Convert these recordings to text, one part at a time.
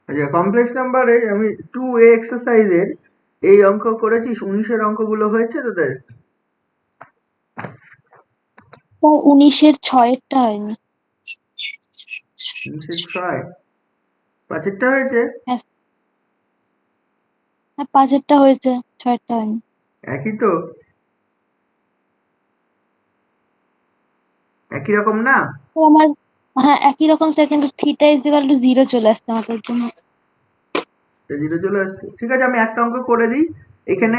আচ্ছা, কমপ্লেক্স নাম্বারে আমি 2a এক্সারসাইজের এই অঙ্ক করেছি, 19-এর অঙ্কগুলো হয়েছে তোদের? 19-এর 6-এরটা হয়নি। 19-এর 6, 5-এরটা হয়েছে? হ্যাঁ, হ্যাঁ, 5-এরটা হয়েছে, 6-এরটা হয়নি। একই তো, একই রকম না? তো আমার, হ্যাঁ একই রকম স্যার, কিন্তু থিটা ইজ ইকুয়াল টু 0 চলে আসছে আমাদের জন্য। জিরো চলে আসছে, ঠিক আছে। আমি একটা অঙ্ক করে দিই এখানে।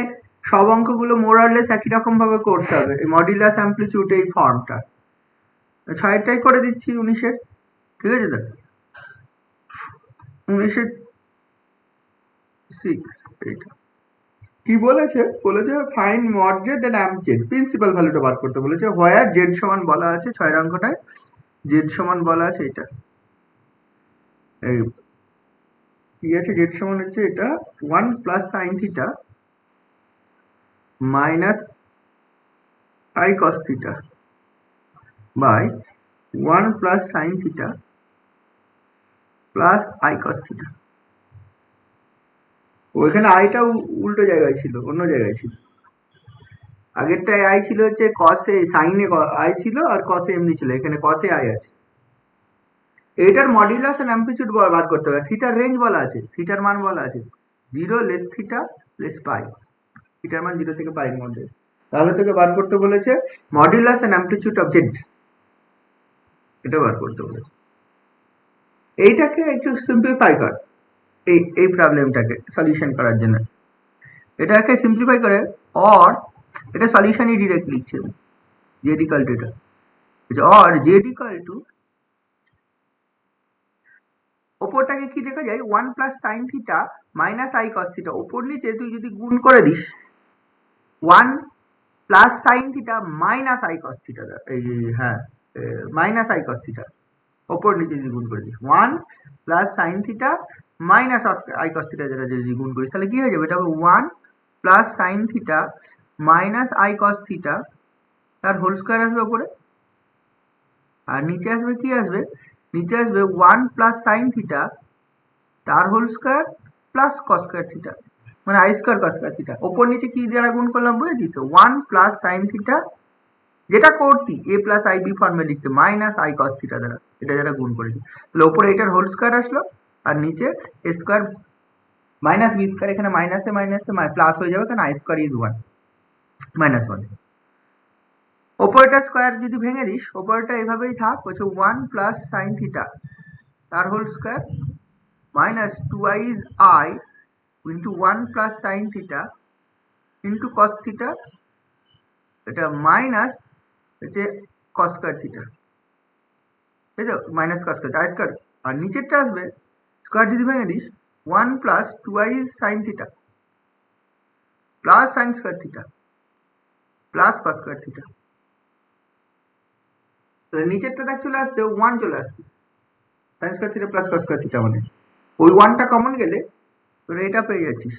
সব অঙ্কগুলো মোরাললেস একই রকম ভাবে করতে হবে, এই মডিউলাস অ্যামপ্লিটিউড এই ফর্মটা। 6-এরটাই করে দিচ্ছি, 19-এর। ঠিক আছে তো? 19-এর 6 এইটা কি বলেছে? বলেছে find mod Z and amp Z, principal ভ্যালুটা বার করতে বলেছে। হোয়ার জেড সমান বলা আছে 6-এর অঙ্কটায়, জেড সমান বলা আছে এটা, এই কি আছে, জেড সমান হচ্ছে এটা 1 plus sine theta minus I cos theta by 1 plus sine theta plus I cos theta. ওইখানে আইটা উল্টো জায়গায় ছিল, অন্য জায়গায় ছিল। আগেরটায় আই ছিল হচ্ছে কসে, সাইনে আই ছিল আর কসে এমনি ছিল, এখানে কসে আই আছে। এইটার মডিউলাস এন্ড অ্যামপ্লিটিউড বার করতে হবে। থিটার রেঞ্জ বলা আছে, থিটার মান বলা আছে 0 লেস থিটা লেস পাই, থিটার মান 0 থেকে পাইয়ের মধ্যে। তাহলে তোকে বার করতে বলেছে modulus and amplitude of Z, এটা বার করতে বলেছে। এইটাকে একটু সিম্পলিফাই কর, এই এই প্রবলেমটাকে সলিউশন করার জন্য এটাকে সিম্পলিফাই করে, অর এটা সলিউশনই ডিরেক্ট লিখছে জেড ইকুয়াল টু এটা, অর জেড ইকুয়াল টু, ওপরটাকে কি লেখা যায়, 1 plus sine theta minus I cos theta. ওপর নিচে তুই যদি গুণ করে this 1 plus sine theta minus I cos theta, এই হ্যাঁ মাইনাস আই কস থিটা, ওপর নিচে যদি গুণ করে this 1 plus sine theta minus I cos theta, যেটা যদি গুণ করিস তাহলে কি হয়ে যাবে, এটা হবে 1 plus sine theta minus I cos theta, তার হোল স্কোয়ার আসবে ওপরে। আর নিচে আসবে কি আসবে, নিচে আসবে 1 প্লাস সাইন থিটা তার whole square plus cos square theta, মানে i square cos square theta. ওপর নিচে কি দ্বারা গুণ করলাম বুঝেছিস, 1 প্লাস সাইন থিটা, যেটা করতি এ প্লাস আই বি ফর্মে লিখতে, মাইনাস আই কস থিটা দ্বারা, এটা যারা গুণ করেছি। তাহলে ওপরে এটার হোল স্কোয়ার আসলো, আর নিচে এ স্কোয়ার মাইনাস বি স্কোয়ার, এখানে মাইনাসে মাইনাসে প্লাস হয়ে যাবে, কারণ আই স্কোয়ার ইজ 1 মাইনাস 1। ওপরটা স্কোয়ার যদি ভেঙে দিস, ওপরটা এভাবেই থাক, বলছে 1 প্লাস সাইন থিটা তার whole square minus 2i is I into 1 plus sin theta into cos theta, এটা মাইনাস হচ্ছে cos square theta, তাই তো, minus cos square i square। আর নিচেরটা আসবে স্কোয়ার যদি ভেঙে this 1 plus 2i is sin theta plus sin square theta plus cos square theta। তাহলে নিচেরটা দেখ চলে আসছে 1 চলে আসছে, sin square theta plus cos square theta, মানে ওই 1টা কমন গেলে তোরা এটা পেয়ে যাচ্ছিস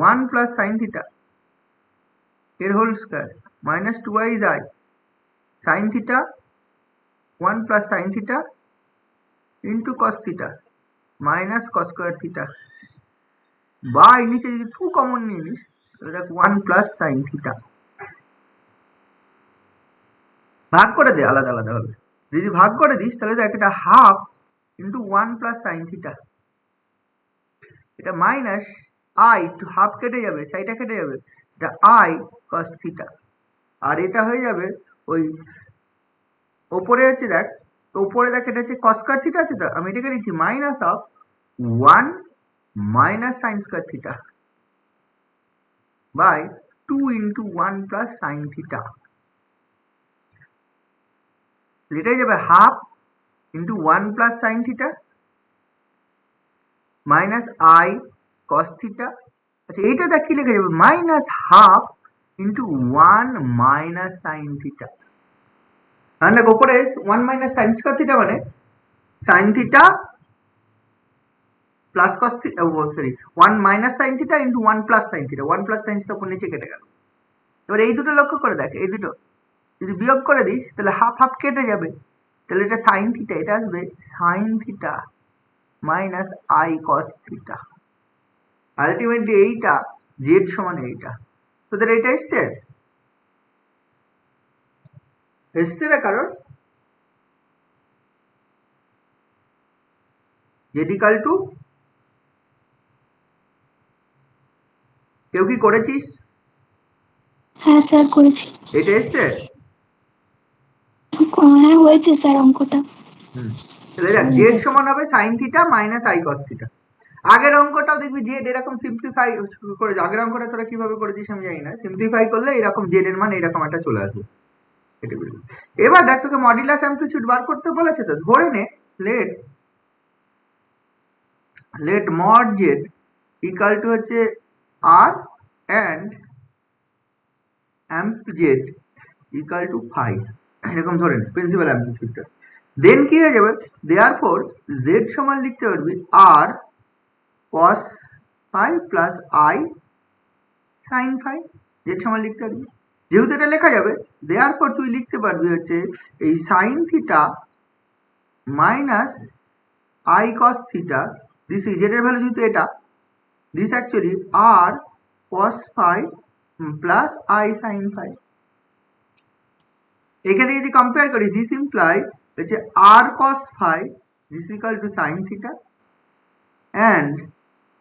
1 প্লাস sin theta এর whole square minus 2i is I sin theta 1 plus sin theta into cos theta minus cos square theta, বা এর নিচে যদি 2 কমন নিয়ে নিস তাহলে দেখ 1 plus sin theta। ভাগ করে দে আলাদা আলাদা হবে, যদি ভাগ করে দিস তাহলে দেখ এটা half into 1 plus sin theta, এটা মাইনাস আই, হাফ কেটে যাবে, সাইডটা কেটে যাবে, এটা আই cos theta। আর এটা হয়ে যাবে ওই ওপরে হচ্ছে দেখ, ওপরে দেখ এটা হচ্ছে cos square theta আছে, তো আমি এটাকে লিখছি minus of 1 minus sin square theta by 2 into 1 plus sin theta, এটাই যাবে half into 1 plus sin theta minus I cos theta। আচ্ছা এইটা দেখ কি লেখা যাবে, minus half into 1 minus sin theta। কারণ দেখ ওপরে 1 minus sin square theta মানে sin theta plus cos theta, sorry 1 minus sin theta into 1 plus sin theta, 1 plus sin theta উপর নিচে কেটে গেল। এবার এই দুটো লক্ষ্য করে দেখ, এই দুটো যদি বিয়োগ করে দিস তাহলে হাফ হাফ কেটে যাবে, তাহলে এটা সাইন থিটা, এটা আসবে sign theta minus I cos theta. Ultimately এইটা জেড সমান এইটা। তোদের এইটা এসছে না? কারণ জেড ইকাল টু, কেউ কি করেছিস? হ্যাঁ স্যার করেছি। এটা এসছে? হ্যাঁ হয়েছে স্যার অঙ্কটা। তাহলে দেখ জেড সমান হবে sign theta minus I cos theta. আগের অঙ্কটাও দেখবি জেড এরকম সিম্পলিফাই করে, আগের অঙ্কটা তোরা কিভাবে করেছিস আমি জানি না, সিম্পলিফাই করলে এরকম জেড এর মান এরকম একটা চলে আসবে। এবার দেখ তোকে মডুলাস অ্যামপ্লিটিউড বার করতে বলেছে, তো ধরে নে let mod z equal to হচ্ছে r and amp z equal to phi, এরকম ধরে নে প্রিন্সিপাল অ্যামপ্লিটিউডটা। দেন কি হয়ে যাবে, দেয়ারফর জেড সমান লিখতে পারবি r cos phi plus i sine phi, z সমান লিখতে পারবি। যেহেতু এটা লেখা যাবে, দেয়ারফর তুই লিখতে পারবি হচ্ছে এই sine theta minus I cos theta, this is z এর ভ্যালু যেহেতু এটা, this actually r cos phi plus i sine phi. এখানে যদি কম্পেয়ার করি, দিস ইমপ্লাই হচ্ছে r cos phi this equal to sine theta and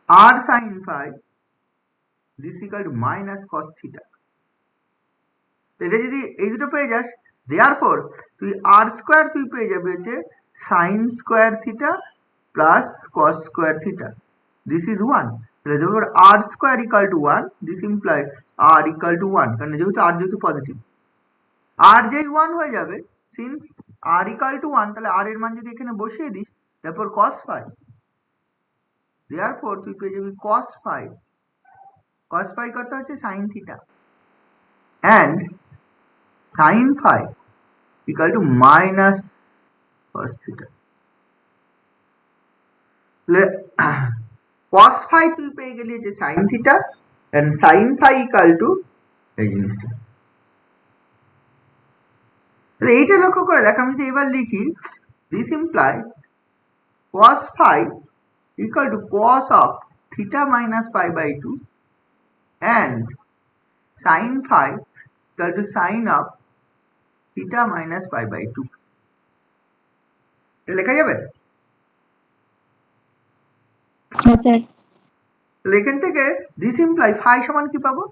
r sine phi this equal to minus cos theta. এটা যদি এই দুটো পেয়ে যাস, দেয়ারফর তুই আর স্কোয়ার তুই পেয়ে যাবে হচ্ছে sine square theta plus cos square theta, this is 1। তাহলে যখন r square equal to 1, this imply r equal to 1, কারণ যেহেতু পজিটিভ, আর যেই 1 হয়ে যাবে, সিন্স আর ইকাল টু 1, তাহলে আর এর মান যদি এখানে বসিয়ে দিস, তারপর কস ফাই, দেয়ারফর তুই পেয়ে যাবি কস ফাই কত হচ্ছে sine theta and sine phi equal to minus cos theta. Cos phi তুই পেয়ে গেলি যে sine theta and sine phi equal to এই জিনিসটা। তাহলে এইটা লক্ষ্য করে দেখ, আমি যদি এবার লিখি this imply cos phi equal to cos of theta minus pi by 2 and sine phi equal to sine of theta minus pi by 2। এটা লেখা যাবে? তাহলে এখান থেকে দিস ইমপ্লাই ফাই সমান কি পাবো?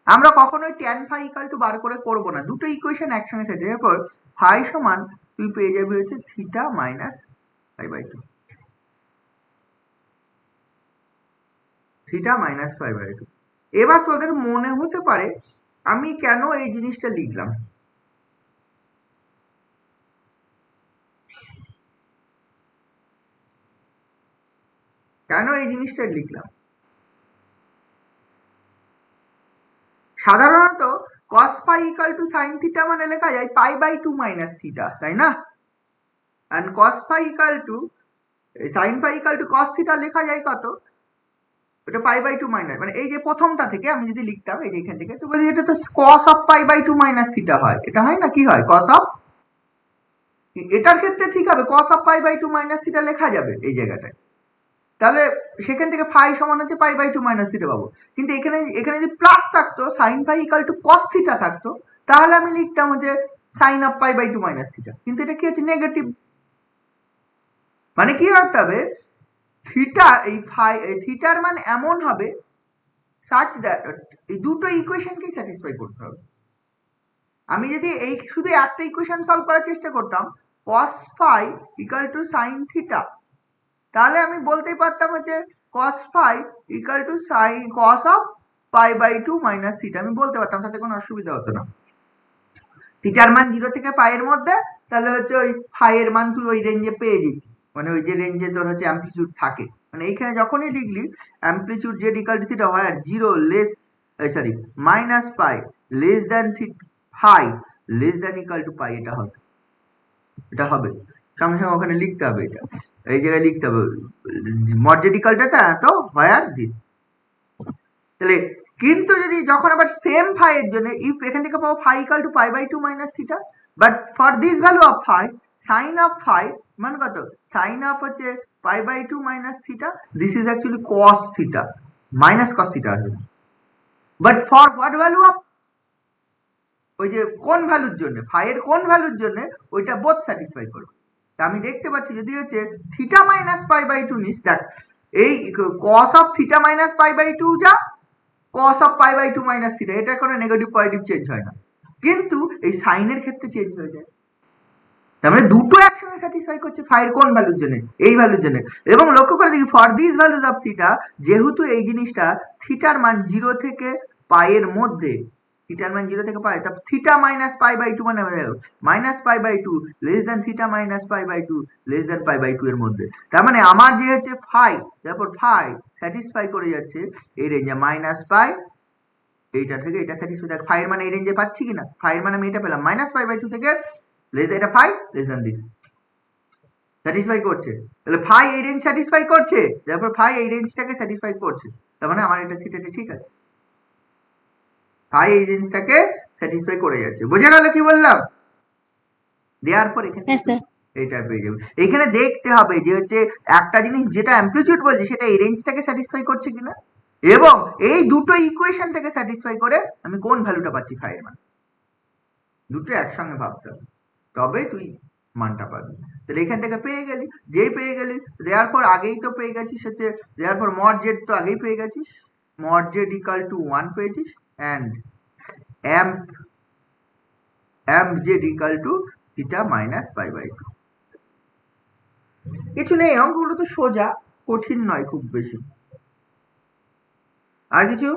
আমরা কখনোই ট্যান ফাই ইকাল টু বার করে করবো না, দুটো ইকুয়েশন একসঙ্গে সেট, এরপর ফাই সমান তুই পেয়ে যাবি হচ্ছে theta minus pi by 2, theta minus pi by 2। এবার তোদের মনে হতে পারে আমি কেন এই জিনিসটা লিখলাম। সাধারণত cos phi equal to sin theta মানে লেখা যায় পাই বাই 2 মাইনাস থিটা, তাই না? and cos phi equal to sin phi equal to cos theta লেখা যায় কত, ওটা পাই বাই 2 মাইনাস, মানে এই যে প্রথমটা থেকে আমি যদি লিখতাম এই যে এখান থেকে, তো বলি এটা তো cos of pi by 2 minus theta হয়, এটা হয় না? কি হয়? cos অফ, এটার ক্ষেত্রে ঠিক হবে cos of pi by 2 minus theta লেখা যাবে এই জায়গাটায়, তাহলে সেখান থেকে ফাই সমান হচ্ছে পাই বাই 2 মাইনাস থিটা পাবো। কিন্তু এখানে যদি প্লাস থাকতো, sine phi equal to cos theta থাকতো, তাহলে আমি লিখতাম যে sine of pi by 2 minus theta, কিন্তু এটা কি হচ্ছে নেগেটিভ। মানে কি করতে হবে, থিটা এই ফাই থিটার মান এমন হবে সাচ দ্যাট এই দুটো ইকুয়েশনকে স্যাটিসফাই করতে হবে। আমি যদি এই শুধু একটা ইকুয়েশন সলভ করার চেষ্টা করতাম cos phi equal to sine theta, তাহলে আমি বলতেই পারতাম হচ্ছে cos phi equal to sine cos of pi by 2 minus theta, আমি বলতে পারতাম, তাতে কোনো অসুবিধা হতো না। থিটার মান 0 থেকে পাই এর মধ্যে, তাহলে হচ্ছে ওই ফাই এর মান তুই ওই রেঞ্জে পেয়ে যেতি, মানে ওই যে রেঞ্জে তোর হচ্ছে অ্যামপ্লিটিউড থাকে, মানে এইখানে যখনই লিখলি amplitude z equal to theta হয় আর 0 less minus pi less than phi less than equal to pi, এটা হবে সঙ্গে সঙ্গে ওখানে লিখতে হবে, এটা এই জায়গায় লিখতে হবে মর্জেডিক্যালটা তো হোয়ার দিস। তাহলে কিন্তু যদি যখন আবার সেম ফাই এর জন্য ইফ এখান থেকে পাবো phi equal to pi by 2 minus theta, but for this value of phi sine of phi মান কত সাইন অফ হচ্ছে pi by 2 minus theta, this is actually cos theta, minus cos theta আসবে, but for what value of, ওই যে কোন ভ্যালুর জন্য, phi এর কোন ভ্যালুর জন্য, ওইটা বোথ স্যাটিসফাই করবে। তা আমি দেখতে পাচ্ছি যদি হচ্ছে থিটা মাইনাস পাই বাই 2 নিস, দেখ এই cos of theta minus pi by 2 যা cos of pi by 2 minus theta, এটা কোনো নেগেটিভ পজিটিভ চেঞ্জ হয় না, কিন্তু এই সাইনের ক্ষেত্রে চেঞ্জ হয়ে যায়। তার মানে দুটো একসঙ্গে স্যাটিসফাই করছে ফাই এর কোন ভ্যালুর জন্য, এই ভ্যালুর জন্য। এবং লক্ষ্য করে দেখি for this values of theta, যেহেতু এই জিনিসটা থিটার মান 0 থেকে পাই এর মধ্যে, থিটার মান 0 থেকে পাই, তা থিটা মাইনাস পাই বাই 2 মানে minus pi by 2 less than theta minus pi by 2 less than pi by 2 এর মধ্যে। তার মানে আমার যে হচ্ছে ফাই, তারপর ফাই স্যাটিসফাই করে যাচ্ছে এই রেঞ্জে মাইনাস পাই, এইটা থেকে এটা স্যাটিসফাই, দেখ ফাই এর মানে এই রেঞ্জে পাচ্ছি কিনা, ফাই এর মানে আমি এটা পেলাম মাইনাস পাই বাই 2 থেকে লেস এটা phi less than this, satisfy করছে। তাহলে ফাই এই রেঞ্জ স্যাটিসফাই করছে, তারপর ফাই এই রেঞ্জটাকে স্যাটিসফাই করছে, তার মানে আমার এটা থিটাটা ঠিক আছে, ফাই এই রেঞ্জটাকে স্যাটিসফাই করে যাচ্ছে। বোঝা গেল কি বললাম? দেওয়ার পর এখানে এটা পেয়ে যাবে। এখানে দেখতে হবে যে হচ্ছে একটা জিনিস যেটা অ্যামপ্লিটিউড বলছে সেটা এই রেঞ্জটাকে স্যাটিসফাই করছে কিনা, এবং এই দুটো ইকুয়েশনটাকে স্যাটিসফাই করে আমি কোন ভ্যালুটা পাচ্ছি ফাই এর মান, দুটো একসঙ্গে ভাবতে হবে, তবে তুই মানটা পাবি। তাহলে এখান থেকে পেয়ে গেলি, যেই পেয়ে গেলি দেওয়ার পর আগেই তো পেয়ে গেছিস হচ্ছে, দেওয়ার পর মড জেড তো আগেই পেয়ে গেছিস, মড জেড ইকাল টু 1 পেয়েছিস, and amp z equal to theta minus pi by 2। কিছু নেই, অঙ্কগুলো তো সোজা, কঠিন নয় খুব বেশি। আর কিছু?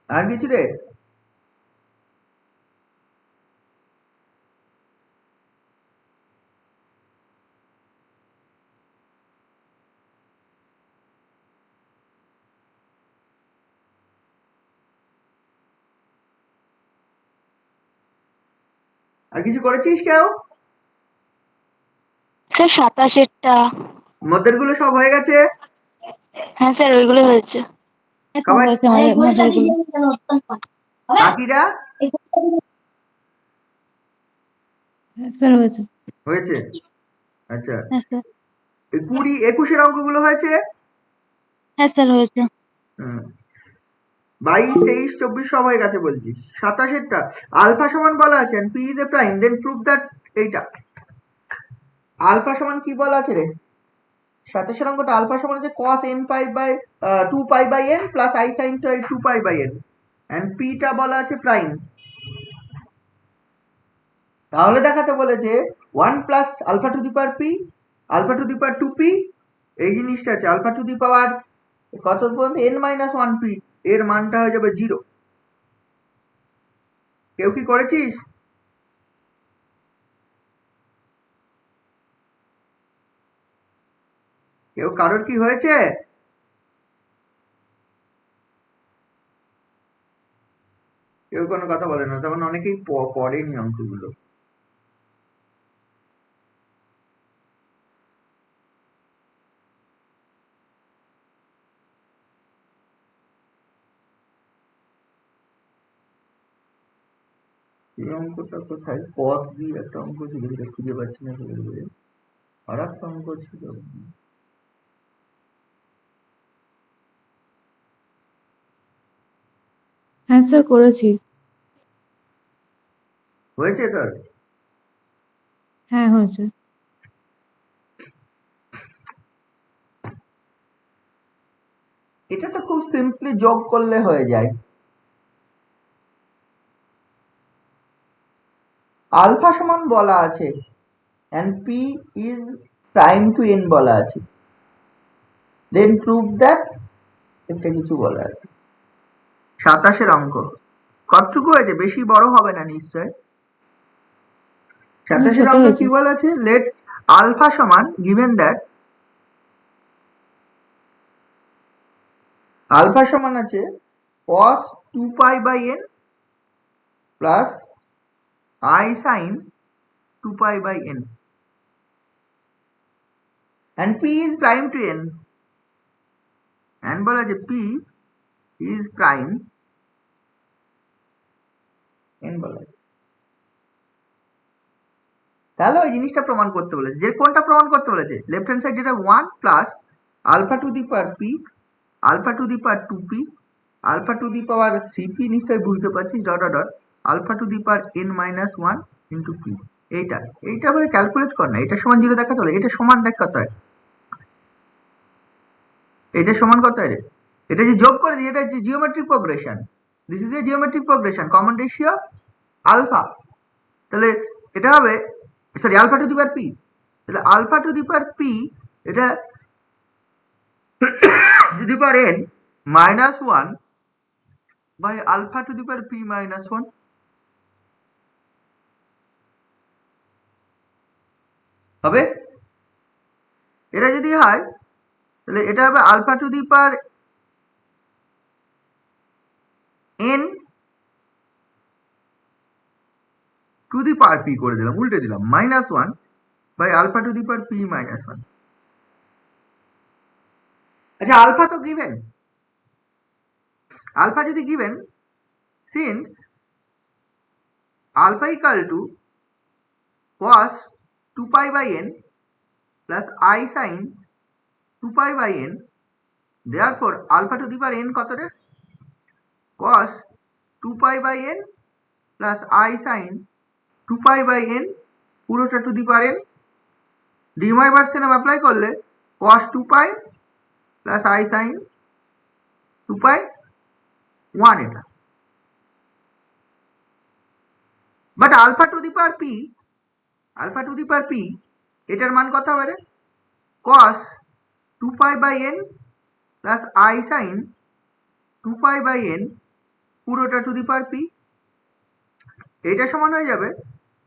আর কিছু রে? আর কিছু করেছিস কেউ? স্যার 27-এরটা। মধ্যের গুলো সব হয়ে গেছে? হ্যাঁ স্যার ওইগুলো হয়েছে। সবাই মজারগুলো। বাকিরা হ্যাঁ স্যার হয়েছে। হয়েছে? আচ্ছা, হ্যাঁ স্যার। 20, 21-এর অঙ্কগুলো হয়েছে? হ্যাঁ স্যার হয়েছে। 22, 23, 24 সব হয়ে গেছে বলছিস। 27-এরটা আলফা সমান বলা আছে and p is a prime, then prove that, এইটা আলফা সমান কি বলা আছে রে? 27-এর অঙ্কটা আলফা সমান হচ্ছে cos n pi by 2 pi by n plus i sin 2 pi by n, and p টা বলা আছে প্রাইম। তাহলে দেখাতে বলেছে 1 plus alpha to the power p, alpha to the power 2p, এই জিনিসটা আছে আলফা টু দি পাওয়ার কত পর্যন্ত n মাইনাস 1p, এর মানটা হয়ে যাবে 0। কেউ কি করেছিস? কেউ কারোর কি হয়েছে? কেউ কোনো কথা বলে না, তখন অনেকেই পড়েনি অঙ্কগুলো। এই অঙ্কটা কোথায়? কস দিয়ে একটা অঙ্ক ছিল, যেটা খুঁজে পাচ্ছি না বলে, আর একটা অঙ্ক ছিল। হ্যাঁ স্যার করেছি। হয়েছে তোর? হ্যাঁ হয়েছে। এটা তো খুব সিম্পলি যোগ করলে হয়ে যায়। আলফা সমান বলা আছে and p is prime to n বলা আছে, then prove that, একটা কিছু বলা আছে। 27-এর অঙ্ক কতটুকু হয়েছে? বেশি বড় হবে না নিশ্চয়। 27-এর অঙ্ক কি বলা আছে? লেট আলফা সমান, given that আলফা সমান আছে cos 2 pi by n plus i sin 2 pi by n, and p is prime to n, and বলা আছে p ইজ প্রাইম n বলা আছে। তাহলে ওই জিনিসটা প্রমাণ করতে বলেছে, যে কোনটা প্রমাণ করতে বলেছে, লেফট হ্যান্ড সাইড যেটা 1 plus alpha to the power p, alpha to the power 2p, alpha to the power 3p, নিশ্চয়ই বুঝতে পারছিস, dot dot dot alpha to the power n minus 1 into p। এইটা বলে ক্যালকুলেট কর না, এটা সমান 0 দেখাতে হলে এটা সমান দেখ কত হয়, এটা সমান কত হয় রে, এটা যে যোগ করে দিই, এটা হচ্ছে geometric progression, this is a geometric progression, common ratio alpha. তাহলে এটা হবে, sorry, alpha to the power p, তাহলে alpha to the power p এটা to the power n minus 1 by alpha to the power p minus 1 হবে। এটা যদি হয় তাহলে এটা হবে alpha to the power n to the power p করে দিলাম, উল্টে দিলাম, minus 1 by alpha to the power p minus 1। আচ্ছা, আলফা তো গিভেন, আলফা যদি given, since alpha equal to cos 2 pi by n plus I sin 2 pi by n, therefore alpha to the power n কত রে, cos 2 pi by n plus I sin 2 pi by n পুরোটা to the power n, ডিমাইভার্সিয়াম apply করলে cos 2 pi plus I sin 2 pi 1 এটা। But alpha to the power p, alpha to the power p এটার মান কত হবে রে, cos 2 pi by n plus I sin 2 pi by n পুরোটা to the power p, এটা সমান হয়ে যাবে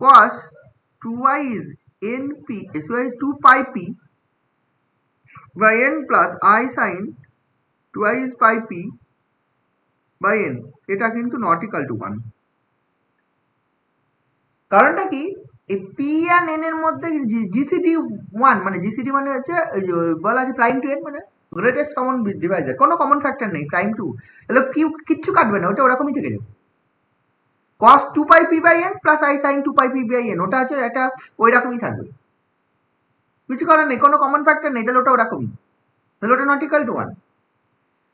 cos 2i is np, so 2 pi p by n plus I sin 2i is pi p by n, এটা কিন্তু not equal to 1। কারণটা কি, এই পি আর এন এর মধ্যে জিসিডি 1, মানে জিসিডি মানে হচ্ছে বলা আছে প্রাইম টু এন, মানে গ্রেটেস্ট কমন ডিভাইজার, কোনো কমন ফ্যাক্টর নেই, প্রাইম টু, তাহলে কিচ্ছু কাটবে না, ওটা ওরকমই থেকে যাবে, cos 2 pi p by n plus I sin 2 pi p by n, ওটা হচ্ছে এটা ওই রকমই থাকবে, কিছু করার নেই, কোনো কমন ফ্যাক্টর নেই, তাহলে ওটা ওরকমই, তাহলে ওটা নট ইকাল টু 1।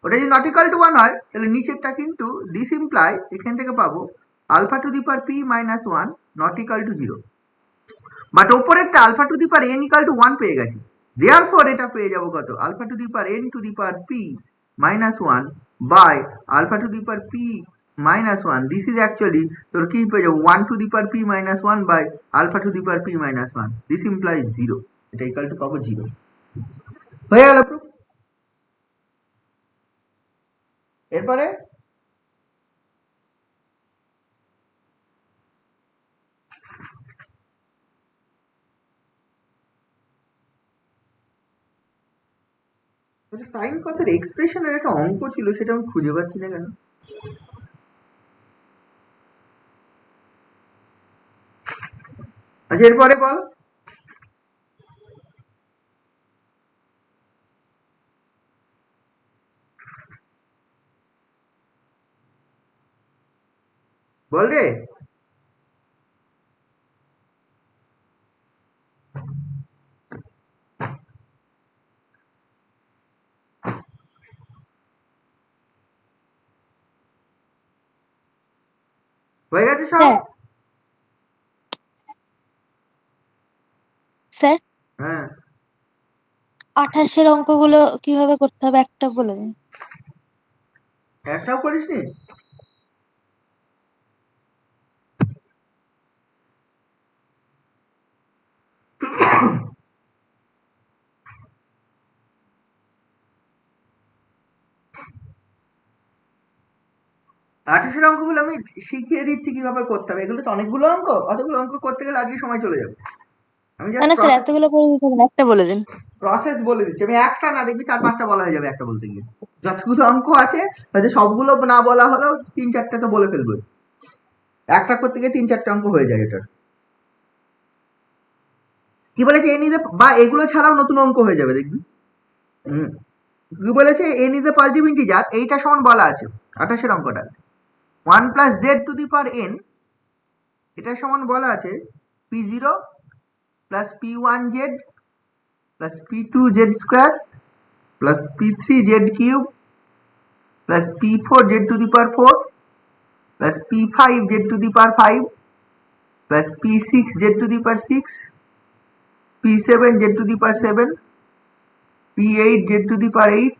ওটা যদি নট ইকাল টু 1 হয় তাহলে নিচেরটা কিন্তু দিস ইমপ্লাই, এখান থেকে পাবো alpha to the power p minus 1 not equal to 0, but ওপরেরটা alpha to the power n equal to 1 পেয়ে গেছি, দেয়ারফর এটা পেয়ে যাবো কত, alpha to the power n to the power p minus 1 by alpha to the power p minus 1, this is actually তোর কি পেয়ে যাবো 1 to the power p minus 1 by alpha to the power p minus 1, this implies 0, এটা equal to পাবো 0, হয়ে গেল proof. এরপরে sign কসের এক্সপ্রেশনের একটা অঙ্ক ছিল, সেটা আমি খুঁজে পাচ্ছি না কেন, আচ্ছা এরপরে বল, বল রে, হয়ে গেছে সব? স্যার হ্যাঁ 28-এর অঙ্কগুলো কিভাবে করতে হবে একটা বলে দিন। একটাও করিসনি? আঠাশের অঙ্কগুলো আমি শিখিয়ে দিচ্ছি কিভাবে করতে হবে, এগুলো তো অনেকগুলো অঙ্ক, অতগুলো অঙ্ক করতে গেলে আজকে সময় চলে যাবে, আমি না না স্যার, এতগুলো করে দিতে হবে না, একটা বলে দিন। প্রসেস বলে দিচ্ছি, আমি একটা না দেখবি 4-5টা বলা হয়ে যাবে একটা বলতে গিয়ে, যতগুলো অঙ্ক আছে হয়তো সবগুলো না বলা হলেও 3-4টা তো বলে ফেলবো, একটা করতে গিয়ে 3-4টা অঙ্ক হয়ে যায় এটার, কি বলেছে এই নিতে, বা এগুলো ছাড়াও নতুন অঙ্ক হয়ে যাবে দেখবি। কি বলেছে n is a positive integer, এইটা সমান বলা আছে 28 অঙ্কটা 1 plus Z to the power n, এটা সমান বলা আছে p0 plus p1z plus p2z square plus p3z cube plus p4z two the power 4 plus p5z two the power 5 plus p6z two the power 6 p7z two the power 7 p8z two the power 8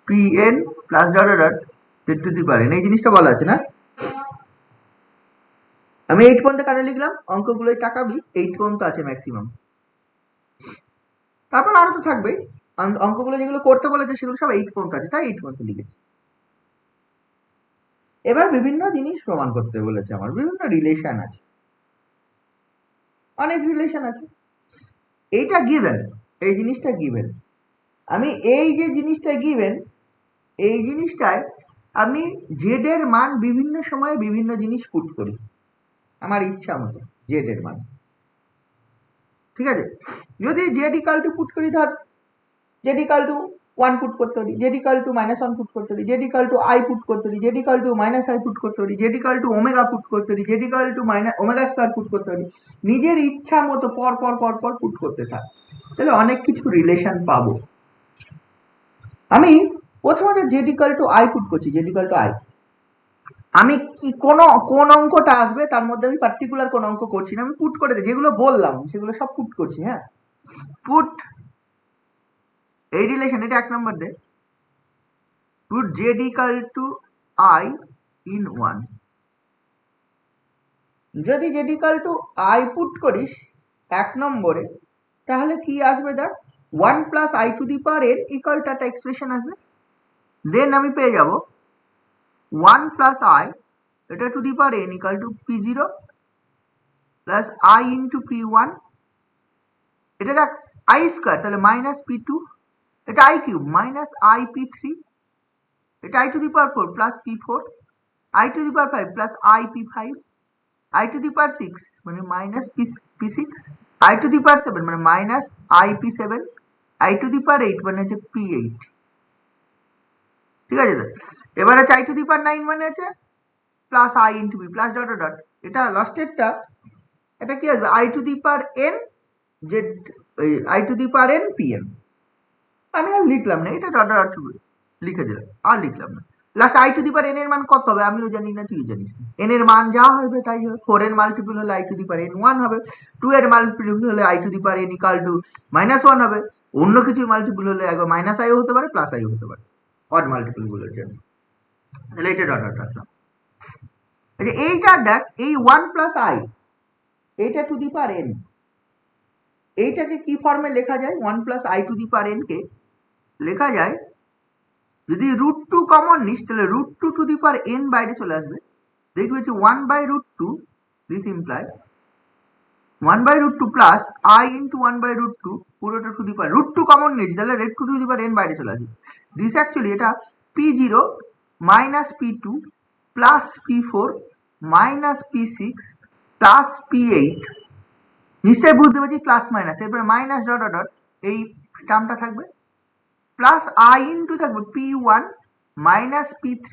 pn plus dot dot z to the power n, এই জিনিসটা বলা আছে না। আমি 8 পর্যন্ত কেন লিখলাম, অঙ্কগুলোই তাকাবি 8 পর্যন্ত আছে ম্যাক্সিমাম, তারপর আরো তো থাকবেই, অঙ্কগুলো যেগুলো করতে বলেছে সেগুলো সব 8 পর্যন্ত আছে, তাই 8 পর্যন্ত লিখেছি। এবার বিভিন্ন জিনিস প্রমাণ করতে বলেছে, আমার বিভিন্ন রিলেশন আছে, অনেক রিলেশন আছে। এইটা গিভেন, এই জিনিসটা গিভেন, আমি এই যে জিনিসটা গিভেন, এই জিনিসটায় আমি জেড এর মান বিভিন্ন সময়ে বিভিন্ন জিনিস পুট করি আমার ইচ্ছা মতো, জেড এর মান, ঠিক আছে। যদি জেড ইকাল টু পুট করি, ধর জেড ইকাল টু 1 পুট করতে পারি, জেড ইকাল টু -1 পুট করতে পারি, Z equal to i put করতে পারি, Z equal to -i put করতে পারি, Z equal to omega put করতে পারি, Z equal to omega square put করতে পারি, নিজের ইচ্ছা মতো পর পর পর পর পুট করতে থাক, তাহলে অনেক কিছু রিলেশন পাবো। আমি প্রথমত Z equal to i put করছি, জেড ইকাল টু i, আমি কি কোন অঙ্কটা আসবে তার মধ্যে আমি পার্টিকুলার কোন অঙ্ক করছি না, আমি পুট করে দিই, যেগুলো বললাম সেগুলো সব পুট করছি। হ্যাঁ, পুট এই রিলেশন, এটা 1 নম্বর দে, put z equal to i in 1, যদি z equal to i put করিস 1 নম্বরে, তাহলে কি আসবে, দেখ 1 plus i to the power n equal to একটা এক্সপ্রেশন আসবে, দেন আমি পেয়ে যাব 1 প্লাস i এটা to the power n equal to p0 plus i into p1, এটা দেখ i স্কোয়ার, তাহলে মাইনাস p2, এটা i cube minus i p3, এটা i to the power 4 plus p4, i to the power 5 plus i p5, i to the power 6 মানে minus p6, i to the power 7 মানে minus i p7, i to the power 8 মানে হচ্ছে p8, ঠিক আছে। এবার হচ্ছে i to the পাওয়ার 9 মানে হচ্ছে plus i into p plus dot dot, এটা লাস্টেরটা, এটা কি আসবে i to the power n Z, i to the power n pm, আমি আর লিখলাম না, এটা ডট ডট লিখে দিলাম, আর লিখলাম না। Last i to the power n এর মান কত হবে আমিও জানি না, তুই জানিস না, n এর মান যা হবে তাই হবে, 4 এর মাল্টিপল হলে i to the power n 1 হবে, 2 এর মাল্টিপল হলে i to the power n equal to -1 হবে, অন্য কিছু মাল্টিপল হলে একবার মাইনাস i হতে পারে প্লাস i হতে পারে, অড মাল্টিপল গুলোর জন্য, তাহলে এটা ডট ডট রাখলাম। আচ্ছা এইটা দেখ, এই 1 প্লাস i এইটা টু দি পাওয়ার n, এইটাকে কি ফর্মে লেখা যায়, 1 plus i to the power n কে লেখা যায়, যদি √2 কমন নিস তাহলে √2 টু দি পাওয়ার n বাইরে চলে আসবে, দেখবি হচ্ছে 1/√2, this imply 1/√2 plus i into 1/√2, পুরোটা টু দি পাওয়ার √2 কমন নিয়েছি, তাহলে √2 টু দি পাওয়ার n বাইরে চলে আসবে, দিস অ্যাকচুয়ালি এটা p0 minus p2 plus p4 minus p6 plus p8, নিশ্চয় বুঝতে পারছি প্লাস মাইনাস, এরপরে মাইনাস ডট ডট এই টার্মটা থাকবে, প্লাস i ইন্টু থাকবে p1 minus p3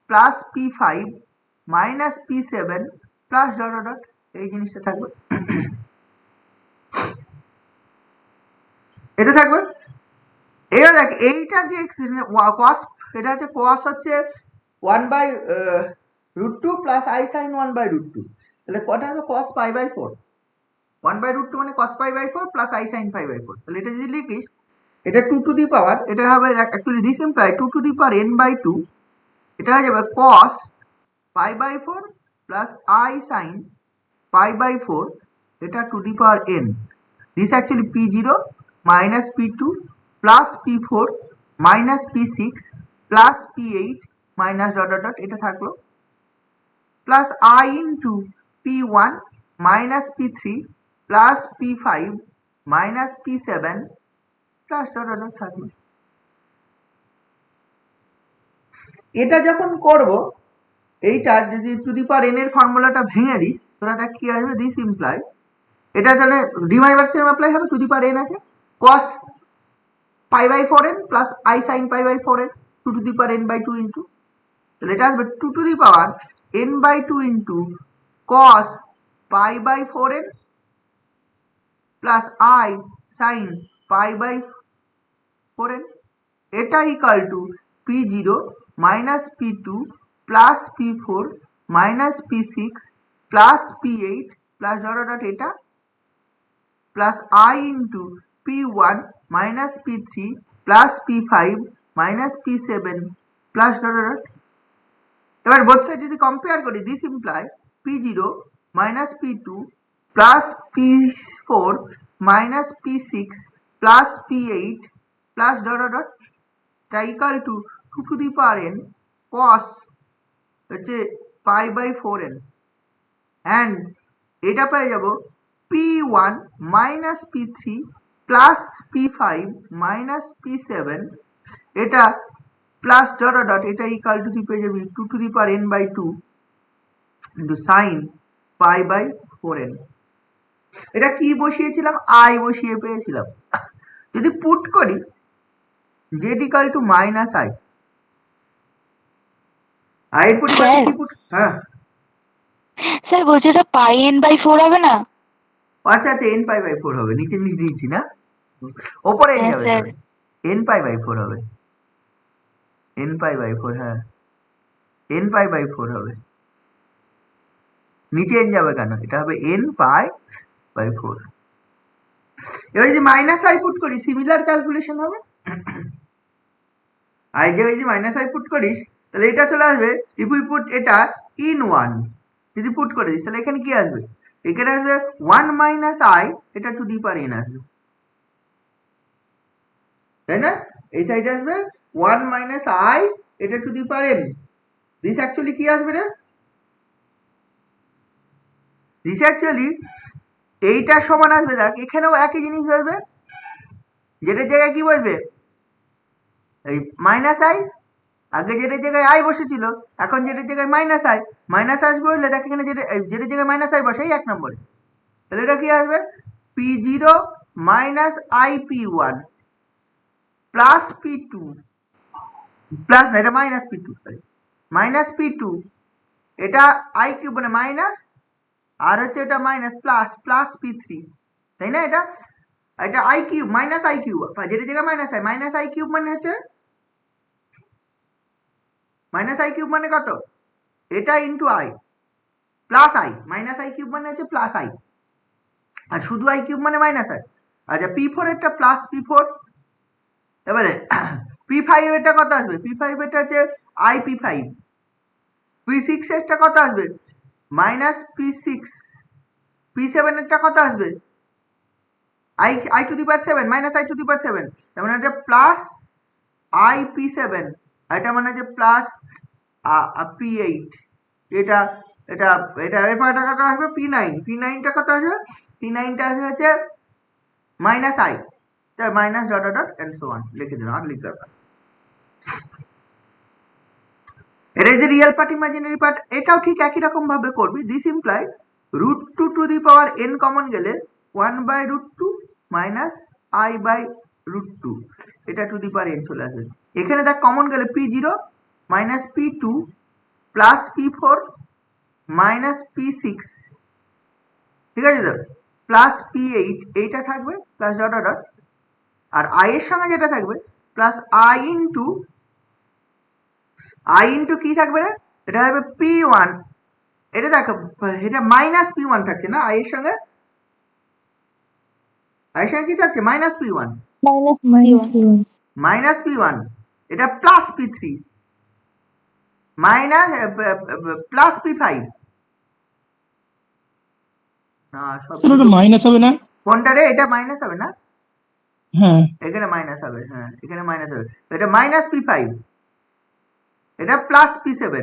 plus p5 minus p7 plus dot dot, এই জিনিসটা থাকবে, এটা থাকবে। এবার দেখ এইটার যে cos, এটা হচ্ছে cos হচ্ছে 1/√2 প্লাস i sin 1/√2, তাহলে কটা হবে cos π/4, 1/√2 মানে cos π/4 প্লাস i sin π/4, তাহলে এটা যদি লিখিস, এটা 2 টু দি পাওয়ার, এটা হবে actually this imply 2 to the power n/2, এটা হয়ে যাবে cos π/4 প্লাস i sin π/4, এটা to the power n, this actually p0 minus p2 plus p4 minus p6 plus p8 minus dot dot, এটা থাকলো, plus i into p1 minus p3 plus p5 minus p7 plus dot dot থাকলো। এটা যখন করব, এইটার যদি two the power n এর ফর্মুলাটা ভেঙে দিস, তোরা দেখ কি আসবে, দিস ইমপ্লাই, এটা তাহলে ডিমাইভার্সিয়াম অ্যাপ্লাই হবে, টু দি পাওয়ার n আছে, cos pi by 4n plus i sine pi by 4n 2 to the power n by 2 into, তাহলে এটা আসবে 2 to the power n by 2 into cos pi by 4n plus i sine pi by 4n, এটা equal to p0 minus p2 plus p4 minus p6 plus p8 plus dot dot এটা plus i into p1 minus p3 plus p5 minus p7 plus dot dot. এবার both side যদি compare করি, this imply p0 minus p2 plus p4 minus p6 plus p8 plus dot dot টা equal to 2 to the power n cos হচ্ছে pi by 4n, and এটা পেয়ে যাব p1 minus p3 plus p5 minus p7 এটা plus dot dot এটা equal to তুই পেয়ে যাবি 2 to the power n by 2 into sine pi by 4n। এটা কি বসিয়েছিলাম? আই বসিয়ে পেয়েছিলাম। যদি পুট করি z equal to minus I, I এর পরিবর্তে কি পুট, হ্যাঁ স্যার বলছি এটা পাই এন বাই 4 হবে না? আচ্ছা আচ্ছা n পাই বাই 4 হবে, নিচে নিচে দিয়েছি না, ওপরে n হ্যাঁ যাবে, স্যার। n পাই বাই 4 হবে, n পাই বাই 4, হ্যাঁ n পাই বাই 4 হবে, নিচে n যাবে কেন, এটা হবে n পাই বাই 4। এবার যদি মাইনাস আই পুট করি সিমিলার ক্যালকুলেশন হবে, আই জায়গায় যদি মাইনাস আই পুট করিস তাহলে এটা চলে আসবে, ইফ উই পুট এটা ইন 1 যদি পুট করে দিস তাহলে এখানে কি আসবে, এখানে আসবে 1 মাইনাস আই, এটা টু দি পাওয়ার n আসবে, তাই না? এই সাইডে আসবে 1 মাইনাস আই, এটা to the power n, this actually কি আসবে রে, দিস অ্যাকচুয়ালি এইটার সমান আসবে, দেখ এখানেও একই জিনিস আসবে, যেটার জায়গায় কি বসবে এই মাইনাস আই, আগে যেটার জায়গায় আই বসেছিল এখন যেটার জায়গায় মাইনাস আই, মাইনাস আসবে বললে দেখ এখানে যেটার জায়গায় মাইনাস আই বসে এই 1 নম্বরে, তাহলে এটা কি আসবে p0 minus I p1 plus p2 plus না এটা minus p2, sorry minus p2, এটা আই কিউব মানে মাইনাস, আর হচ্ছে এটা মাইনাস প্লাস প্লাস p3, তাই না? এটা এটা I cube minus i cube, যেটা জায়গায় মাইনাস আই কিউব মানে হচ্ছে মাইনাস আই কিউব মানে কত, এটা into I plus I, minus i cube মানে হচ্ছে প্লাস আই, আর শুধু আই কিউব মানে মাইনাস আই। আচ্ছা p4 এরটা প্লাস p4, এবারে p5 এটা কত আসবে, p5 এটা হচ্ছে আই p5, p6 এরটা কত আসবে মাইনাস p6, p7 এরটা কত আসবে i to the power 7 minus i to the power 7, তার মানে এটা প্লাস আই p7, এটা মানে হচ্ছে প্লাস p8, এটা এটা এটা এরপরটা কত আসবে p9, p9টা কত আসবে, p9টা আসবে হচ্ছে মাইনাস আই, তার minus dot dot and so on, লিখে দিলাম, আর লিখতে হবে। এটা যে রিয়েল পার্ট ইমাজিনারি পার্ট এটাও ঠিক একই রকম ভাবে করবি, this imply √2 to the power n common গেলে 1 বাই √2 মাইনাস আই বাই √2, এটা টু দি পাওয়ার n চলে আসবে, এখানে দেখ কমন গেলে p0 minus p2 plus p4 minus p6, ঠিক আছে তো, প্লাস p8 এইটা থাকবে প্লাস ডট ডট, আর আই এর সঙ্গে যেটা থাকবে প্লাস আই ইন্টু কি থাকবে রে, এটা হবে p1, এটা দেখো এটা মাইনাস p1 থাকছে না, আই এর সঙ্গে কি থাকছে মাইনাস p1, মাইনাস p1 এটা plus p3 minus plus p5, না সব মাইনাস হবে না, কোনটা রে, এটা মাইনাস হবে না, হ্যাঁ এখানে মাইনাস হবে, হ্যাঁ এখানে মাইনাস হবে, এটা মাইনাস p5, এটা প্লাস p7,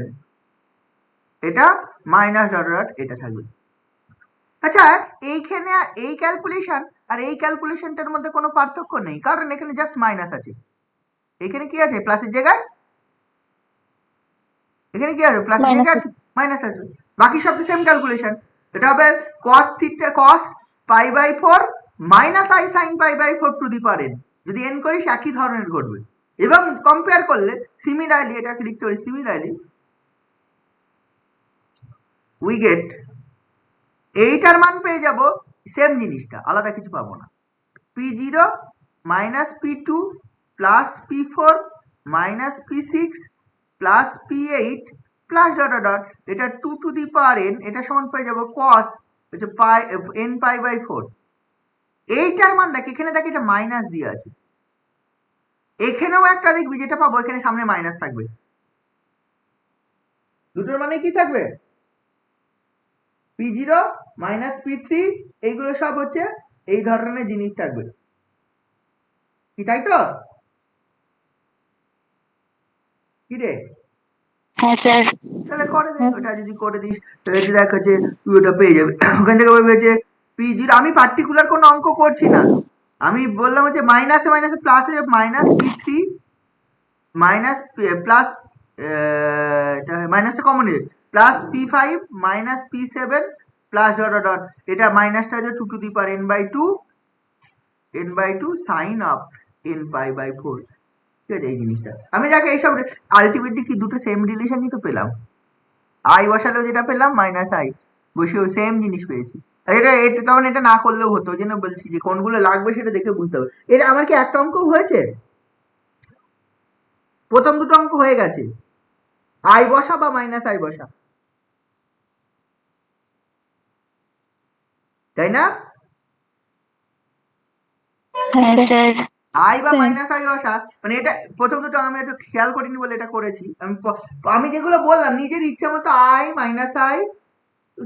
এটা মাইনাস ডট ডট এটা থাকবে। আচ্ছা এইখানে এই ক্যালকুলেশন আর এই ক্যালকুলেশনটার মধ্যে কোনো পার্থক্য নেই, কারণ এখানে জাস্ট মাইনাস আছে, এখানে কি আছে প্লাসের জায়গায়, এখানে কি আছে প্লাসের জায়গায় মাইনাস আছে, বাকি সব সেম ক্যালকুলেশন, এটা হবে cos theta cos pi by 4 minus i sine pi by 4 to the power n, যদি n করিস একই ধরনের ঘটবে। এবং কম্পেয়ার করলে সিমিলারলি, এটাকে লিখতে পারি সিমিলারলি উই গেট, এইটার মান পেয়ে যাব সেম জিনিসটা, আলাদা কিছু পাবো না। P0 minus P2 plus P4 minus P6 plus P8 plus dot dot, এটা 2 টু দি পাওয়ার n, এটা সমান পেয়ে যাবো cos হচ্ছে পাই n পাই বাই 4। এইটার মান দেখ, এখানে দেখ এটা মাইনাস দিয়ে আছে, এখানেও একটা দেখবি যেটা পাবো এখানে সামনে মাইনাস থাকবে, দুটোর মানে কি থাকবে P0 মাইনাস P3, এইগুলো সব হচ্ছে এই ধরনের জিনিস থাকবে, কি তাই তো? কি রে? হ্যাঁ স্যার। তাহলে করে দে, ওটা যদি করে দিস তাহলে হচ্ছে দেখ হচ্ছে তুই ওটা পেয়ে যাবে। ওখান থেকে বলবে যে P0, আমি পার্টিকুলার কোনো অঙ্ক করছি না, আমি বললাম হচ্ছে মাইনাসে মাইনাসে প্লাসে মাইনাস P3 মাইনাস প্লাস এটা মাইনাসটা কমন নিয়ে plus P5 minus P7 plus dot dot, এটা মাইনাসটা হচ্ছে 2 to the power n/2 sine of n pi by 4। ঠিক আছে, এই জিনিসটা আমি যাকে এইসব আলটিমেটলি কি দুটো সেম রিলেশনই তো পেলাম, আই বসালেও যেটা পেলাম মাইনাস আই বসেও সেম জিনিস পেয়েছি। এটা এটা তখন এটা না করলেও হতো, ওই জন্য বলছি যে কোনগুলো লাগবে সেটা দেখে বুঝতে হবে। এটা আমার কি একটা অঙ্ক হয়েছে? প্রথম দুটো অঙ্ক হয়ে গেছে, আই বসা বা মাইনাস আই বসা, তাই না? হ্যাঁ স্যার। আই বা মাইনাস আই বসা, মানে এটা প্রথম দুটো আমি একটু খেয়াল করিনি বলে এটা করেছি। আমি যেগুলো বললাম নিজের ইচ্ছে মতো আই মাইনাস আই,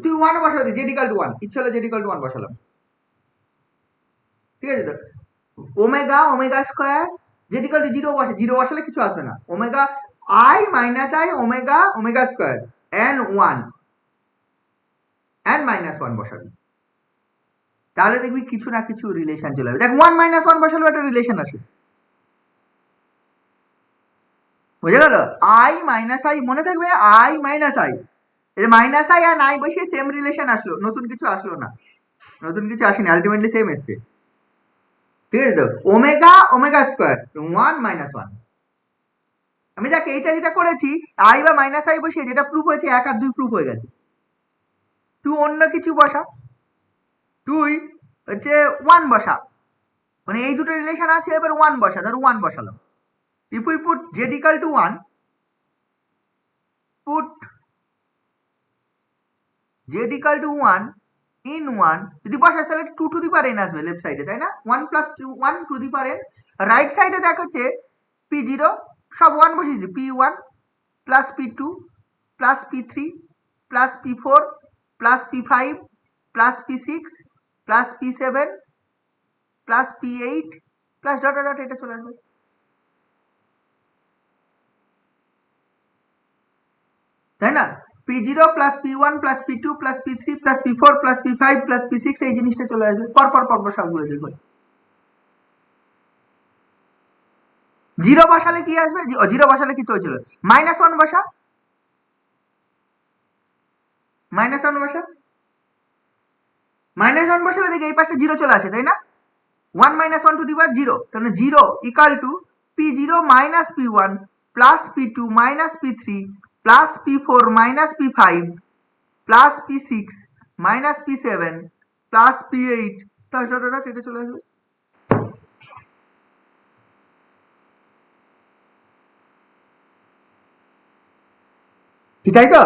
তুই 1 বসাবি, জেড ইকাল টু 1, ইচ্ছে হলে জেড ইকাল টু 1 বসালাম, ঠিক আছে তো? Omega omega square Z equal to 0 বসে, 0 বসালে কিছু আসবে না, omega I minus I omega omega square N 1 N minus 1 বসাবি, তাহলে দেখবি কিছু না কিছু রিলেশন চলে আসবে। দেখ 1 মাইনাস 1 বসালেও একটা রিলেশন আসে, বুঝে গেল? আই মাইনাস আই মনে থাকবে, আই মাইনাস আই, এই মাইনাস আই আর আই বসিয়ে সেম রিলেশন আসলো, নতুন কিছু আসলো না, নতুন কিছু আসেনি, আলটিমেটলি সেম এসছে, ঠিক আছে তো? ওমেগা ওমেগা স্কোয়ার 1 মাইনাস 1, আমি যাকে এইটা যেটা করেছি আই বা মাইনাস আই বসিয়ে যেটা প্রুফ হয়েছে 1 আর 2 প্রুফ হয়ে গেছে। তুই অন্য কিছু বসা, তুই হচ্ছে 1 বসা, মানে এই দুটো রিলেশন আছে, এবার 1 বসা, ধর 1 বসালাম। if we put z equal to 1, put z equal to 1 in 1, যদি বসাস তাহলে 2 টু দি পাওয়ার n আসবে লেফট সাইডে, তাই না? 1 plus 1 to the power n, right সাইডে দেখ হচ্ছে P0 সব 1 বসিয়েছি, P1 plus P2 plus P3 plus P4 plus P5 plus P6 plus P7 plus P8 plus dot dot, এটা চলে আসবে, তাই না? P0 plus P1 plus P2 plus P3 plus P4 plus P5 plus P6, এই জিনিসটা চলে আসবে পর পর পর সবগুলো দেখবে। 0 বসালে কি আসবে? 0 বসালে কি হয়েছিল? মাইনাস 1 বসা, মাইনাস 1 বসা, মাইনাস 1 বসালে দেখি এই পাশে 0 চলে আসে, তাই না? 1 মাইনাস 1 টু দি পাওয়ার 0, তাহলে 0 equal to P0 minus P1 plus P2 minus P3 plus P4 minus P5 plus P6 minus P7 plus P8 plus dot dot, এটা চলে আসবে। ঠিক আছে তো?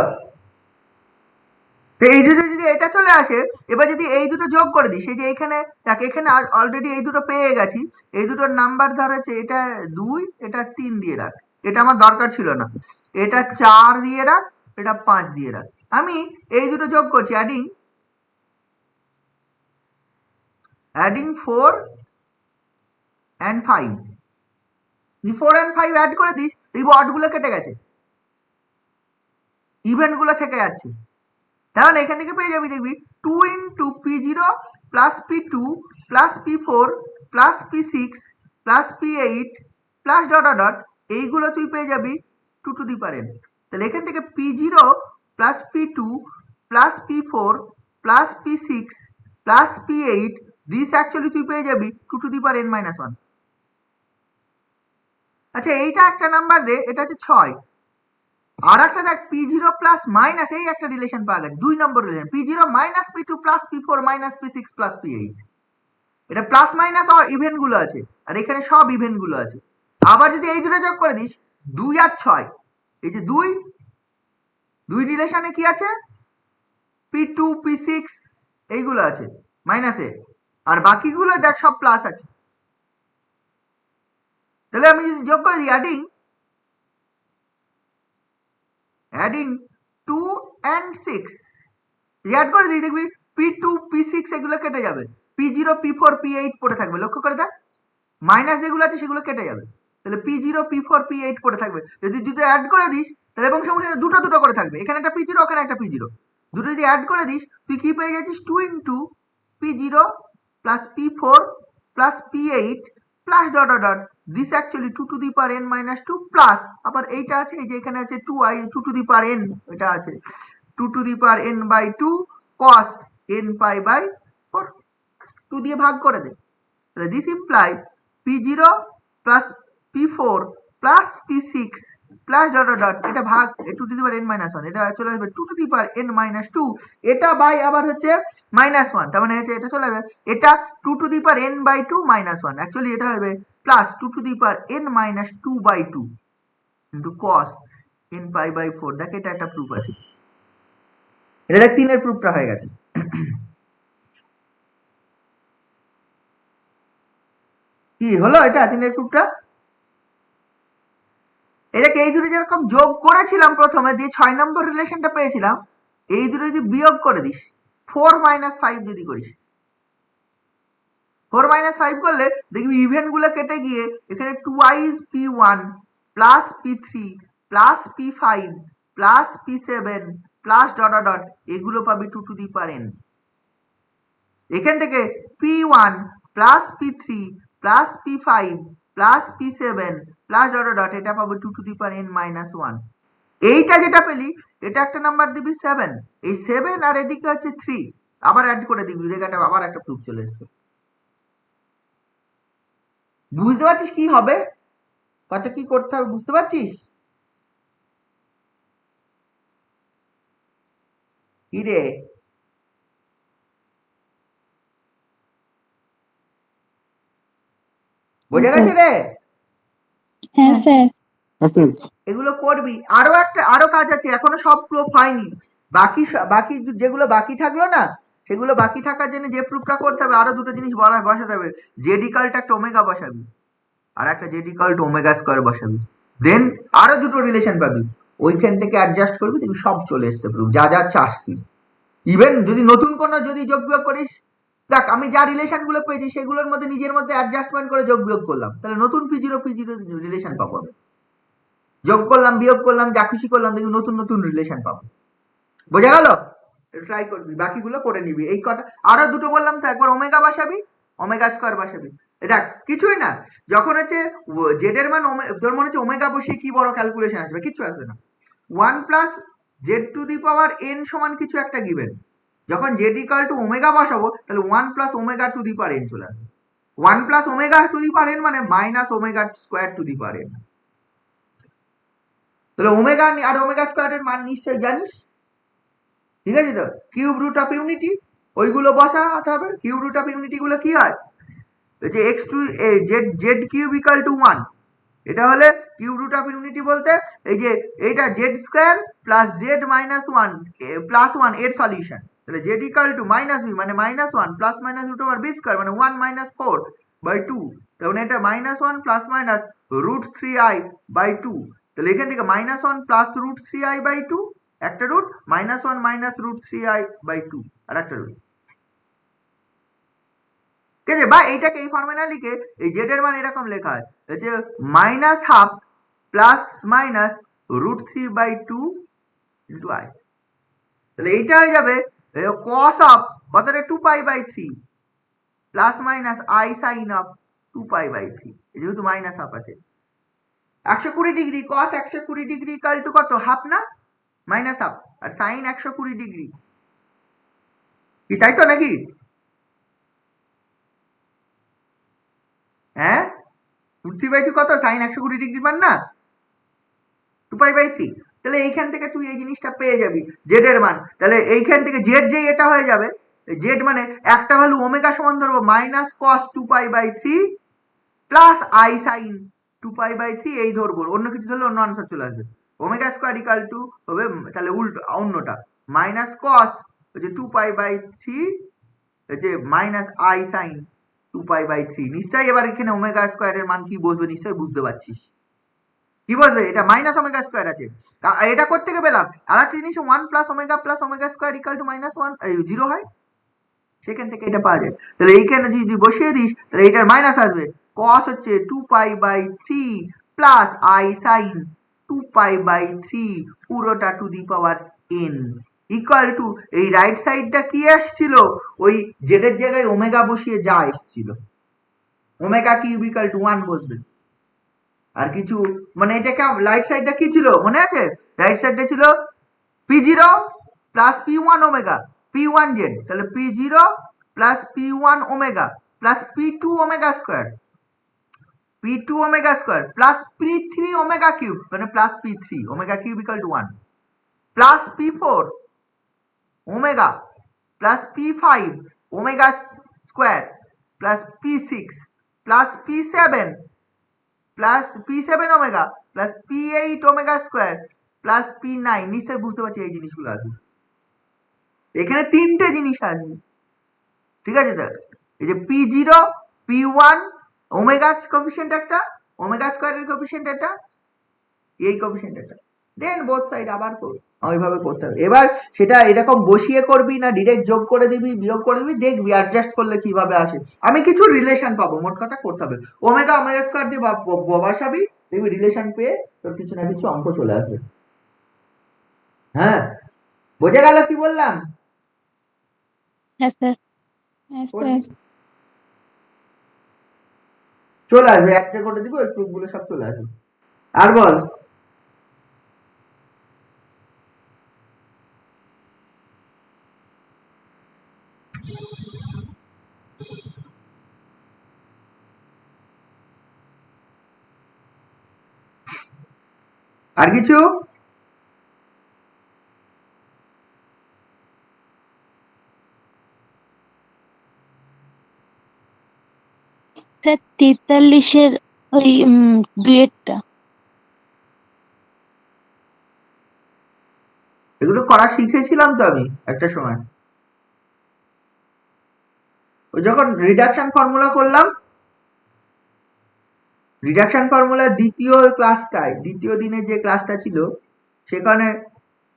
এই দুটো যদি এটা চলে আসে, এবার যদি এই দুটো যোগ করে দিই, সেই যে এখানে দেখ, এখানে অলরেডি এই দুটো পেয়ে গেছি, এই দুটোর নাম্বার ধর হচ্ছে এটা 2 এটা 3 দিয়ে রাখ, এটা আমার দরকার ছিল না, এটা 4 দিয়ে রাখ, এটা 5 দিয়ে রাখ, আমি এই দুটো যোগ করছি, অ্যাডিং 4 and 5, 4 and 5 অ্যাড করে দিস, দেখবো অড গুলো কেটে গেছে, ইভেন্ট গুলো থেকে যাচ্ছে, তাহলে এখান থেকে পেয়ে যাবি, দেখবি 2 into P0 plus P2 plus P4 plus P6 plus P8 plus dot dot, এইগুলো তুই পেয়ে যাবি 2 টু দি পাওয়ার n। তাহলে এখান থেকে P0 plus P2 plus P4 plus P6 plus P8, this actually তুই পেয়ে যাবি 2 to the power n minus 1। আচ্ছা এইটা একটা নাম্বার দে, এটা হচ্ছে 6। আর একটা দেখ p0 প্লাস মাইনাস, এই একটা রিলেশন পাওয়া গেছে, 2 number relation, p0 minus p2 plus p4 minus p6 plus p8। এটা প্লাস মাইনাস ইভেন্ট গুলো আছে, আর এখানে সব ইভেন্ট গুলো আছে। আবার যদি এই দুটো যোগ করে দিস, 2 আর 6, এই যে 2 রিলেশনে কি আছে, p2 p6 এইগুলো আছে মাইনাসে, আর বাকিগুলো দেখ সব প্লাস আছে। তাহলে আমি যদি যোগ করে দিই, অ্যাডিং 2 and 6, অ্যাড করে দিই, দেখবি p2 p6 এগুলো কেটে যাবে, p0 p4 p8 পড়ে থাকবে। লক্ষ্য করে দেখ, মাইনাস যেগুলো আছে সেগুলো কেটে যাবে, তাহলে p0 p4 p8 পড়ে থাকবে। যদি দুটো অ্যাড করে দিস তাহলে, এবং সঙ্গে দুটো দুটো করে থাকবে, এখানে একটা p0 ওখানে একটা p0, দুটো যদি অ্যাড করে দিস তুই কি পেয়ে যাচ্ছিস, 2 into p0 plus p4 plus p8 plus dot dot dot, this actually 2 to the power n minus 2 plus, আবার এইটা আছে, এই যে এখানে আছে 2i 2 to the power n, এটা আছে 2 to the power n by 2 cos n pi by 4, 2 দিয়ে ভাগ করে দে। তাহলে this imply p0 plus p4 plus p6 plus dot dot dot, এটা ভাগ 2 to the power n minus 1, এটা চলে আসবে 2 to the power n minus 2, এটা বাই আবার হচ্ছে -1, তার মানে হচ্ছে এটা চলে আসবে, এটা 2 to the power n by 2 minus 1, actually এটা হবে plus 2 to the power n minus 2 by 2 into cos n pi by 4। দেখ এটা একটা প্রুফ আছে, এটা দেখ 3 এর প্রুফটা হয়ে গেছে। কি হলো এটা 3 এর প্রুফটা? এটাকে এই দুটো যেরকম যোগ করেছিলাম প্রথমে, দিয়ে 6 নম্বর রিলেশনটা পেয়েছিলাম, এই দুটো যদি বিয়োগ করে দিস, 4 minus 5 যদি করিস, 4 minus 5 করলে দেখবি ইভেন্ট গুলো কেটে গিয়ে এখানে 2i p1 plus p3 plus p5 plus p7 plus dot dot dot, এগুলো পাবি 2 to the power n। এখান থেকে p1 plus p3 plus p5 plus p7 plus dot dot dot, এটা পাবো 2 to the power n minus 1। এইটা যেটা পেলি, এটা একটা নাম্বার দিবি 7, এই 7 আর এদিকে হচ্ছে 3, আবার অ্যাড করে দিবি, দেখ এটা আবার একটা প্রুফ চলে এসছে। বুঝতে পারছিস কি হবে, কত কি করতে হবে বুঝতে পারছিস? কি রে, বোঝা গেছে রে? হ্যাঁ স্যার। এগুলো করবি, আরো কাজ আছে, এখনো সব প্রুফ হয়নি, বাকি যেগুলো বাকি থাকলো না, সেগুলো বাকি থাকার জন্য যে প্রুফটা করতে হবে, আরো দুটো জিনিস বসাতে হবে, জেড ইকালটা একটা ওমেগা বসাবি, আর একটা z equal to omega square বসাবি, দেন আরো দুটো রিলেশন পাবি, ওইখান থেকে অ্যাডজাস্ট করবি, দেখবি সব চলে এসছে প্রুফ, যা যা চাস তুই। ইভেন যদি নতুন কোনো যদি যোগ বিয়োগ করিস, দেখ আমি যা রিলেশন গুলো পেয়েছি সেগুলোর মধ্যে নিজের মধ্যে অ্যাডজাস্টমেন্ট করে যোগ বিয়োগ করলাম, তাহলে নতুন p0 রিলেশন পাবো আমি, যোগ করলাম বিয়োগ করলাম যা খুশি করলাম, দেখবি নতুন নতুন রিলেশন পাবো। বোঝা গেল? ট্রাই করবি, বাকিগুলো করে নিবি। এই কটা আরো দুটো বললাম তো, একবার ওমেগা বসাবি, ওমেগা স্কয়ার বসাবি। দেখ কিছুই না, যখন হচ্ছে জেড এর মান তোর মনে হচ্ছে ওমেগা বসিয়ে কি বড় ক্যালকুলেশন আসবে, কিচ্ছু আসবে না। 1 plus Z to the power N সমান কিছু একটা গিভেন, যখন জেড ইকাল টু ওমেগা বসাবো তাহলে 1 plus omega to the power n চলে আসবে। 1 plus omega to the power n মানে minus omega square to the power n. তাহলে ওমেগা আর ওমেগা স্কয়ারের মান নিশ্চয়ই জানিস, ঠিক আছে তো? কিউব রুট অফ ইউনিটি, ওইগুলো বসাতে হবে। কিউব রুট অফ ইউনিটি গুলো কি হয়, যে x to z cube equal to 1, এটা হলে কিউব রুট অফ ইউনিটি বলতে এই যে এইটা z square plus z minus 1 plus 1 এর সলিউশন, তাহলে z equal to minus b মানে minus 1 plus minus root over b square মানে 1 মাইনাস 4 বাই 2, তাহলে এটা minus 1 plus minus root 3i by 2, তাহলে এখান থেকে minus 1 plus root 3i by 2 একটা root, minus 1 minus root 3i by 2 আর একটা রুট, ঠিক আছে? বা এইটাকে এই ফর্মুলা লিখে এই জেড এর মান এরকম লেখা হয় যে minus half plus minus root 3 by 2 into i, তাহলে এইটা হয়ে যাবে কস অফ কতটা 2 pi by 3 plus minus i sine of 2 pi by 3, যেহেতু মাইনাস হাফ আছে। 120 degree cos 120 degree equal to কত, হাফ না মাইনাস হাফ, আর সাইন 120 ডিগ্রি, কি তাই তো নাকি? হ্যাঁ √3/2 কত? sin 120 ডিগ্রি মান না, 2π/3। তাহলে এইখান থেকে তুই এই জিনিসটা পেয়ে যাবি জেড এর মান। তাহলে এইখান থেকে জেড যে এটা হয়ে যাবে, জেড মানে একটা ভ্যালু ওমেগা সমান ধরবো minus cos 2π/3 plus i sine 2π/3 এই ধরবো, অন্য কিছু ধরলে অন্য আনসার চলে আসবে। ওমেগা স্কোয়ার ইকাল টু হবে তাহলে উল্টো অন্যটা মাইনাস কস হচ্ছে 2π/3 হচ্ছে মাইনাস আই সাইন 2π/3। নিশ্চয়ই এবার এখানে ওমেগা স্কোয়ারের মান কি বসবে নিশ্চয়ই বুঝতে পারছিস কি বলবে, এটা মাইনাস ওমেগা স্কোয়ার আছে। এটা কোত্থেকে পেলাম? আর একটা জিনিস 1 plus omega square equal to -1 0 হয়, সেখান থেকে এটা পাওয়া যায়। তাহলে এইখানে যদি বসিয়ে দিস তাহলে এটার মাইনাস আসবে, cos হচ্ছে 2π/3 প্লাস আই সাইন 2π/3 পুরোটা to the power n equal to এই রাইট সাইডটা কি আসছিল, ওই জেডের জায়গায় ওমেগা বসিয়ে যা এসছিল, ওমেগা কিউব ইকুয়াল টু 1 বসবে। আর কিছু মানে এটাকে রাইট সাইডটা কি ছিল মনে আছে? রাইট সাইডটা ছিল p0 plus p1 omega p1 z, তাহলে p0 plus p1 omega plus p2 omega square plus p3 omega cube মানে plus p3 omega cube equal to 1 plus p4 omega plus p5 omega square plus p6 plus p7 plus p7 omega plus p8 omega square plus p9। নিশ্চয়ই বুঝতে পারছি এই জিনিসগুলো আসবে, এখানে তিনটে জিনিস আসবে, ঠিক আছে? তো এই যে p0 p1 ওমেগা কোএফিশিয়েন্ট একটা, ওমেগা স্কোয়ারের কোএফিশিয়েন্ট একটা, এই কোএফিশিয়েন্ট একটা, দেন বোথ সাইড আবার করব, ওইভাবে করতে হবে। এবার সেটা এরকম বসিয়ে করবি না ডিরেক্ট যোগ করে দিবি বিয়োগ করে দিবি, দেখবি অ্যাডজাস্ট করলে কিভাবে আসে। আমি কিছু রিলেশন পাবো, মোট কথা করতে হবে ওমেগা স্কোয়ার দিয়ে বসাবি, দেখবি রিলেশন পেয়ে তোর কিছু না কিছু অঙ্ক চলে আসবে। হ্যাঁ বোঝা গেল কি বললাম? হ্যাঁ স্যার, হ্যাঁ স্যার। চলে আসবে, একটা করে দিব, ওই প্রুফগুলো সব চলে আসবে। আর বল। আর কিছু? স্যার 43-এর ওই ডুয়েটটা। এগুলো করা শিখেছিলাম তো আমি একটা সময়, ওই যখন রিডাকশন ফর্মুলা করলাম, রিডাকশন ফর্মুলার দ্বিতীয় ক্লাসটায়, দ্বিতীয় দিনের যে ক্লাসটা ছিল সেখানে,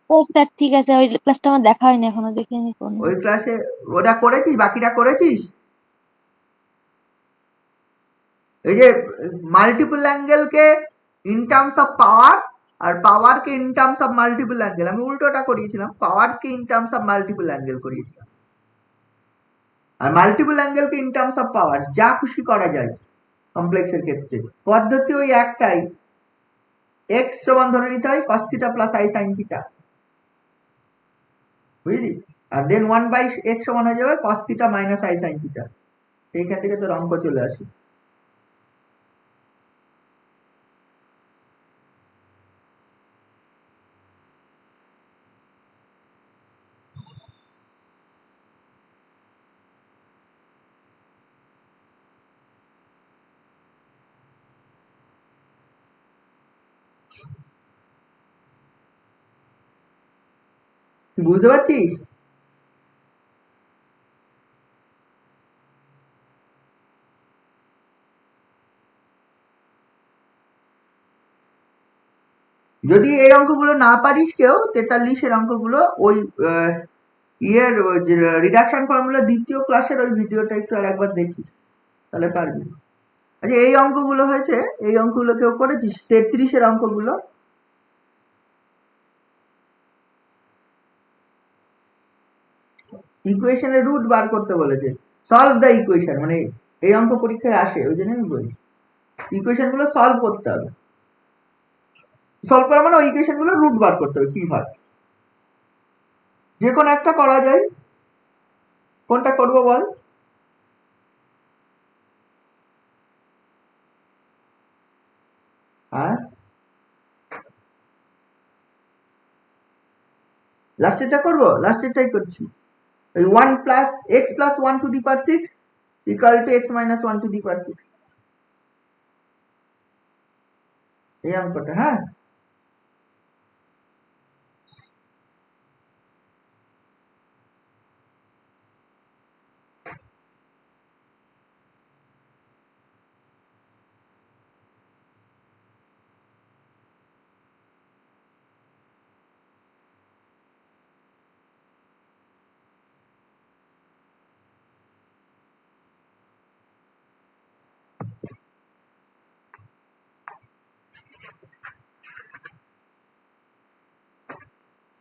ও স্যার ঠিক আছে, ওই ক্লাসটা আমার দেখা হয়নি এখনো, দেখিনি কোন। ওই ক্লাসে ওটা করেছিস, বাকিটা করেছিস? এই যে মাল্টিপল অ্যাঙ্গেলকে ইন টার্মস অফ পাওয়ার আর পাওয়ারকে in terms of multiple angle, আমি উল্টোটা করিয়েছিলাম, পাওয়ারকে in terms of multiple angle করিয়েছিলাম, আর মাল্টিপল অ্যাঙ্গেলকে ইন টার্মস অফ পাওয়ার, যা খুশি করা যায় কমপ্লেক্সের ক্ষেত্রে। পদ্ধতি ওই একটাই, এক্স সমান ধরে নিতে হয় cos theta plus i sine theta, বুঝলি? আর দেন 1/x সমান হয়ে যাবে cos theta minus i sine theta, এইখান থেকে তোর অঙ্ক চলে আসে। বুঝতে পারছিস? যদি এই অঙ্কগুলো না পারিস কেউ, 43-এর অঙ্কগুলো ওই ইয়ের রিডাকশন ফর্মুলা দ্বিতীয় ক্লাসের ওই ভিডিওটা একটু আর একবার দেখিস, তাহলে পারবি। আচ্ছা এই অঙ্কগুলো হয়েছে, এই অঙ্কগুলো কেউ করেছিস? 33-এর অঙ্কগুলো ইকুয়েশনের রুট বার করতে বলেছে, সলভ দ্য ইকুয়েশন, মানে এই অঙ্ক পরীক্ষায় আসে ওই জন্য আমি বলছি ইকুয়েশন গুলো সলভ করতে হবে। সলভ করা মানে ওই ইকুয়েশন গুলো রুট বার করতে হবে, কি হয় যে কোনো একটা করা যায়, কোনটা করবো বল? লাস্টেরটা করবো, লাস্টেরটাই করছি। ওই 1 plus x plus 1 to the power 6 equal to x minus 1 to the power 6, এই অঙ্কটা। হ্যাঁ,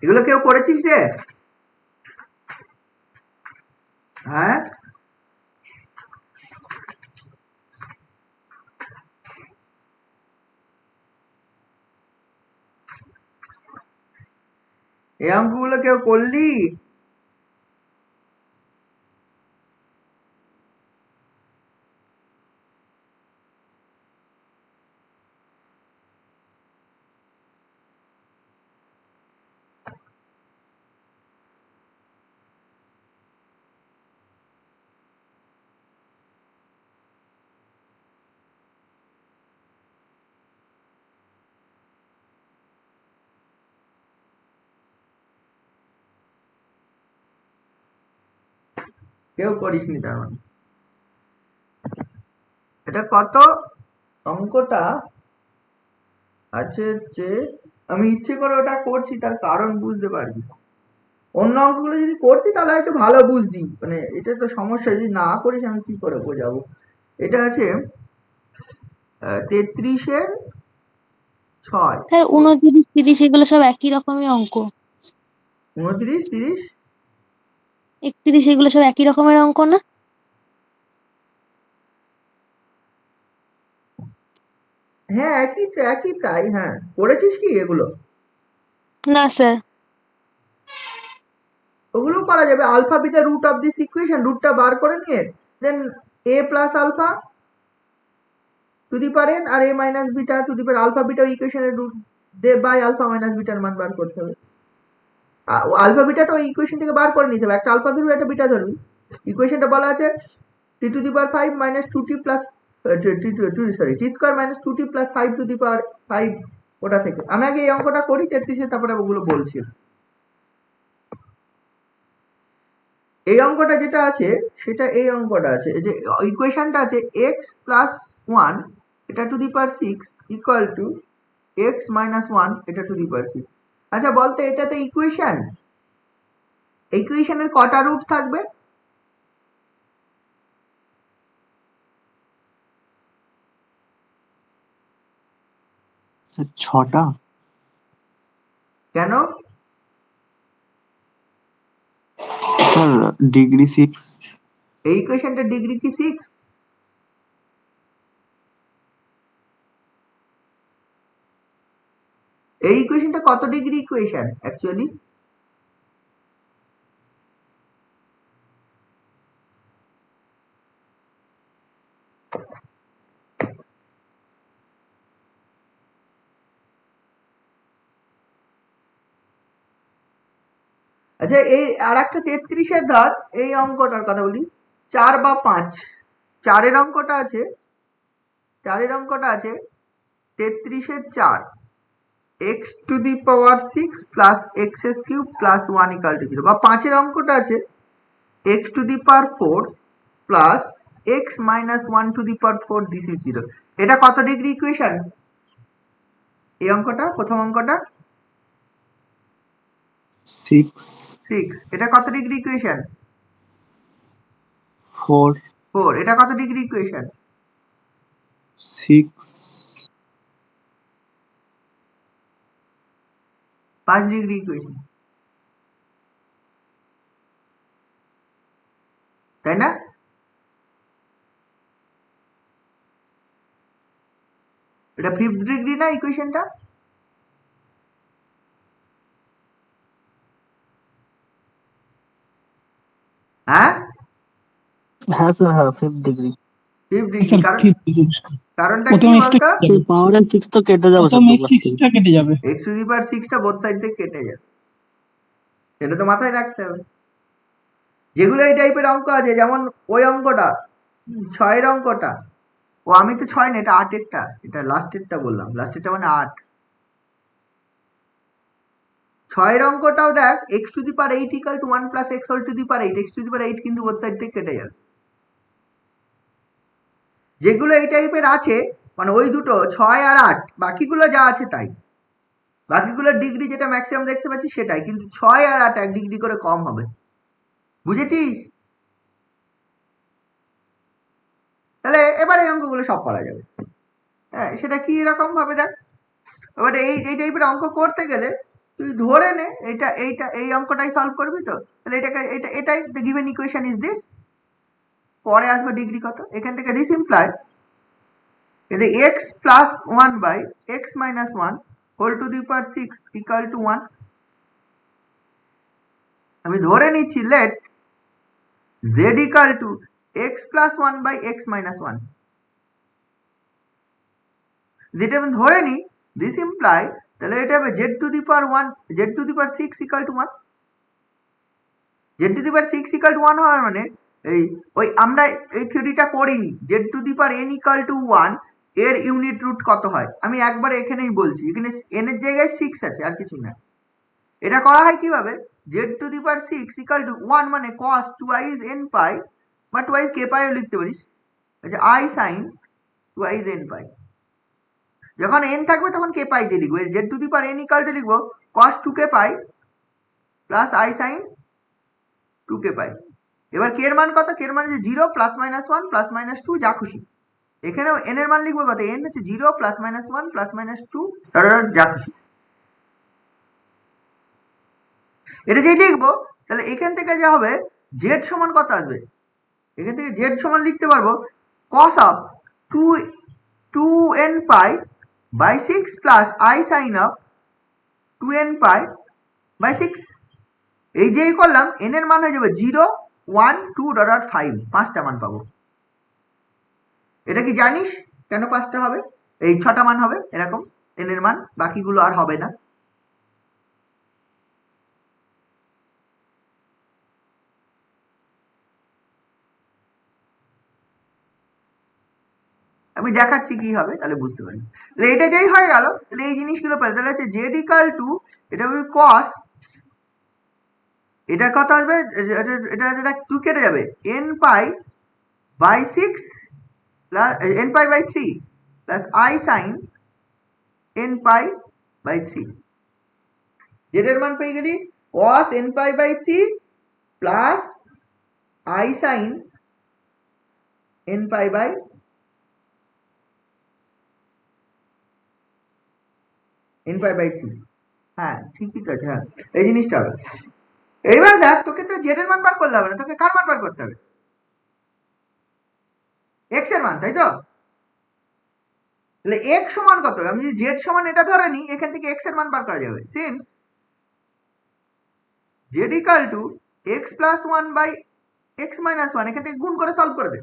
এগুলো কেউ করেছিস রে? হ্যাঁ, এই অঙ্কগুলো কেউ করলি? কেউ করিসনি তার মানে। এটা কত অঙ্কটা আছে যে আমি ইচ্ছে করে ওটা করছি, তার কারণ বুঝতে পারবি। অন্য অঙ্কগুলো যদি করতি তাহলে একটু ভালো বুঝতি, মানে এটা তো সমস্যা, যদি না করিস আমি কি করে বোঝাবো। এটা আছে 33-এর 6, স্যার 29 30 এগুলো সব একই রকমই অঙ্ক। 29 30 31 এগুলো সব একই রকমের অঙ্ক না? হ্যাঁ, একই একই প্রায়। হ্যাঁ, করেছিস কি এগুলো? না স্যার। ওগুলো করা যাবে। Alpha be the root of this equation, রুটটা বার করে নিয়ে then a plus alpha to the power n আর a minus beta to the power alpha beta ইকুয়েশনের রুট দে বাই আলফা মাইনাস বিটার মান বার করতে হবে। আলফা বিটাটা ওই ইকুয়েশন থেকে বার করে নিতে হবে। একটা আলফা ধরবি, একটা বিটা ধরবি। ইকুয়েশনটা বলা আছে t to the power 5 minus 2t plus t square minus 2t plus 5 to the power 5, ওটা থেকে। আমি আগে এই অঙ্কটা করি 33-এ, তারপরে ওগুলো বলছি। এই অঙ্কটা যেটা আছে সেটা এই অঙ্কটা আছে, এই যে ইকুয়েশনটা আছে x প্লাস 1 এটা to the power 6 equal to x minus 1 এটা টু দি পাওয়ার 6। আচ্ছা বলতো, এটাতে ইকুয়েশনের কটা রুট থাকবে? স্যার 6টা। কেন? Sir degree 6। এই ইকুয়েশনটা ডিগ্রি কি 6? এই ইকুয়েশনটা কত ডিগ্রি ইকুয়েশন অ্যাকচুয়ালি? আচ্ছা, এই আর একটা 33-এর ধর, এই অঙ্কটার কথা বলি, 4 বা 5। 4-এর অঙ্কটা আছে 33-এর 4 x two the power 6 plus x cube plus 1 equal to 0। বা 5-এর অঙ্কটা আছে x two the power 4 plus x minus 1 to the power 4 this is 0। এটা কত ডিগ্রি ইকুয়েশন? এই অঙ্কটা, প্রথম অঙ্কটা 6। এটা কত ডিগ্রি ইকুয়েশন? 4। এটা কত ডিগ্রি ইকুয়েশন? 6। 5 ডিগ্রি ইকুয়েশন, তাই না? এটা 5th ডিগ্রি না ইকুয়েশনটা? হ্যাঁ হ্যাঁ স্যার, হ্যাঁ 5th degree. 5th degree. Sir কারণ 5th ডিগ্রি। কারণটা কি প্রথম বলতো? পাওয়ার 6 তো কেটে যাবে প্রথম স্যার, x6টা কেটে যাবে। x টু দি পাওয়ার 6টা বোথ সাইড থেকে কেটে যাবে। সেটা তো মাথায় রাখতে হবে। যেগুলো এই টাইপের অঙ্ক আছে, যেমন ওই অঙ্কটা 6 অঙ্কটা, ও আমি তো 6 না, এটা 8 এটা লাস্টেরটা বললাম, লাস্টেরটা মানে 8। 6 অঙ্কটাও দেখ x⁸ equal to 1 plus x⁸, x⁸ কিন্তু বোথ সাইড থেকে কেটে যাবে। যেগুলো এই টাইপের আছে মানে ওই দুটো 6 আর 8, বাকিগুলো যা আছে তাই, বাকিগুলোর ডিগ্রি যেটা ম্যাক্সিমাম দেখতে পাচ্ছি সেটাই, কিন্তু 6 আর 8 1 ডিগ্রি করে কম হবে। বুঝেছিস? তাহলে এবার এই অঙ্কগুলো সব করা যাবে। হ্যাঁ, সেটা কি রকম ভাবে দেখ। এবার এই টাইপের অঙ্ক করতে গেলে তুই ধরে নে এই অঙ্কটাই সলভ করবি তো, তাহলে এটাই the given equation is this. পরে আসবে ডিগ্রি কত, এখান থেকে this imply x plus 1 by x minus 1 whole to the power 6 equal to 1। আমি ধরে নিচ্ছি let z equal to x plus 1 by x minus 1। যেটা আমি ধরে নিই দিস ইমপ্লাই, তাহলে এটা হবে z to the power 1, z to the power 6 equal to 1। z to the power 6 equal to 1 হওয়ার মানে ওই আমরা এই থিওরিটা করিনি, z to the power n equal to 1 এর ইউনিট রুট কত হয়। আমি একবার এখানেই বলছি, এখানে n এর জায়গায় 6 আছে, আর কিছু না। এটা করা হয় কিভাবে, z to the power 6 equal to 1 মানে cos টুয়াইজ n পাই বা টুয়াইজ k পাই ও লিখতে পারিস, আচ্ছা i sin টুয়াইজ n পাই। যখন n থাকবে তখন k পাই দিয়ে লিখবো, z to the power n equal to লিখবো cos 2k পাই প্লাস i sin 2k পাই। এবার k এর মান কত, k এর মান হচ্ছে 0 প্লাস মাইনাস 1 প্লাস মাইনাস 2 যা খুশি। এখানেও n এর মান লিখবো কত, n হচ্ছে 0 প্লাস মাইনাস 1 প্লাস মাইনাস 2 যা খুশি। এটা যেই লিখবো তাহলে এখান থেকে যা হবে z সমান কত আসবে, এখান থেকে z সমান লিখতে পারবো cos of 2n pi by 6 plus i sin of 2n pi by 6। এই যেই করলাম n এর মান হয়ে যাবে 0 1 2 5, 5টা মান পাবো। এটা কি জানিস কেন 5টা হবে, এই 6টা মান হবে এরকম n এর মান, বাকিগুলো আর হবে না। আমি দেখাচ্ছি কি হবে, তাহলে বুঝতে পারি। তাহলে এটা যেই হয়ে গেল, তাহলে এই জিনিসগুলো পাই, তাহলে হচ্ছে জেড ইকাল টু, এটা হবে কস, এটা কত আসবে, এটা 2 কেটে যাবে, n pi by 6 plus n pi by 3 plus i sine n pi by 3। Z এর মান পেয়ে গেলি cos n pi by 3 plus i sine n pi by n pi by 3। হ্যাঁ ঠিকই তো আছে, হ্যাঁ এই জিনিসটা হবে। এইবার দেখ, তোকে তো জেড এর মান বার করলে হবে না, তোকে কার মান বার করতে হবে, এক্স এর মান, তাই তো? তাহলে x সমান কত, আমি যদি z সমান এটা ধরে নিই, এখান থেকে x এর মান বার করা যাবে। Since z equal to x plus 1 by x minus 1, এখান থেকে গুণ করে সলভ করে দে।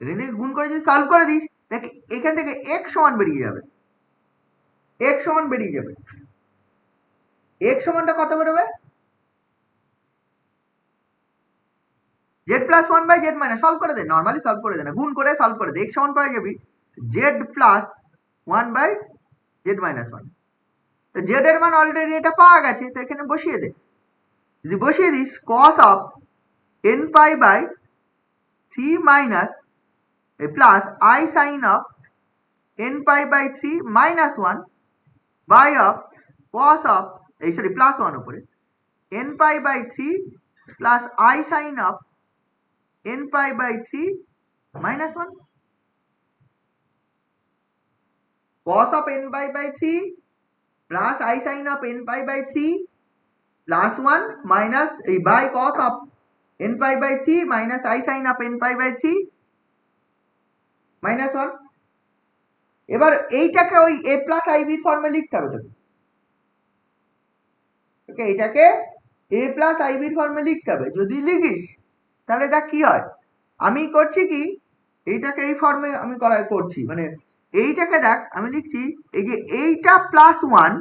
এখান থেকে গুণ করে যদি সলভ করে দিস, দেখ এখান থেকে x সমান বেরিয়ে যাবে, x সমান বেরিয়ে যাবে। x সমানটা কত বেরোবে, z plus 1 by z minus, solve করে দে, নর্মালি সলভ করে দে না, গুণ করে সলভ করে দে, x সমান পাওয়া যাবি z plus 1 by z minus 1। তো z এর মান অলরেডি এটা পাওয়া গেছে, তো এখানে বসিয়ে দে। যদি বসিয়ে দিস cos of n pi by 3 minus plus i sine of n pi by 3 minus 1 by of cos of plus 1 উপরে n pi by 3 plus i sine of n pi by 3 minus 1 cos of n pi by 3 plus I sin of n pi by 3 plus 1 minus by cos of n pi by 3 minus I sin of n pi by 3 minus 1। এবার এইটাকে ওই a plus ib ফর্মে লিখতে হবে তোকে, ওকে, এটাকে a plus ib ফর্মে লিখতে হবে। যদি লিখিস তাহলে দেখ কি হয়, আমি করছি কি এইটাকে এই ফর্মে আমি করছি, মানে এইটাকে দেখ আমি লিখছি এই যে এইটা প্লাস 1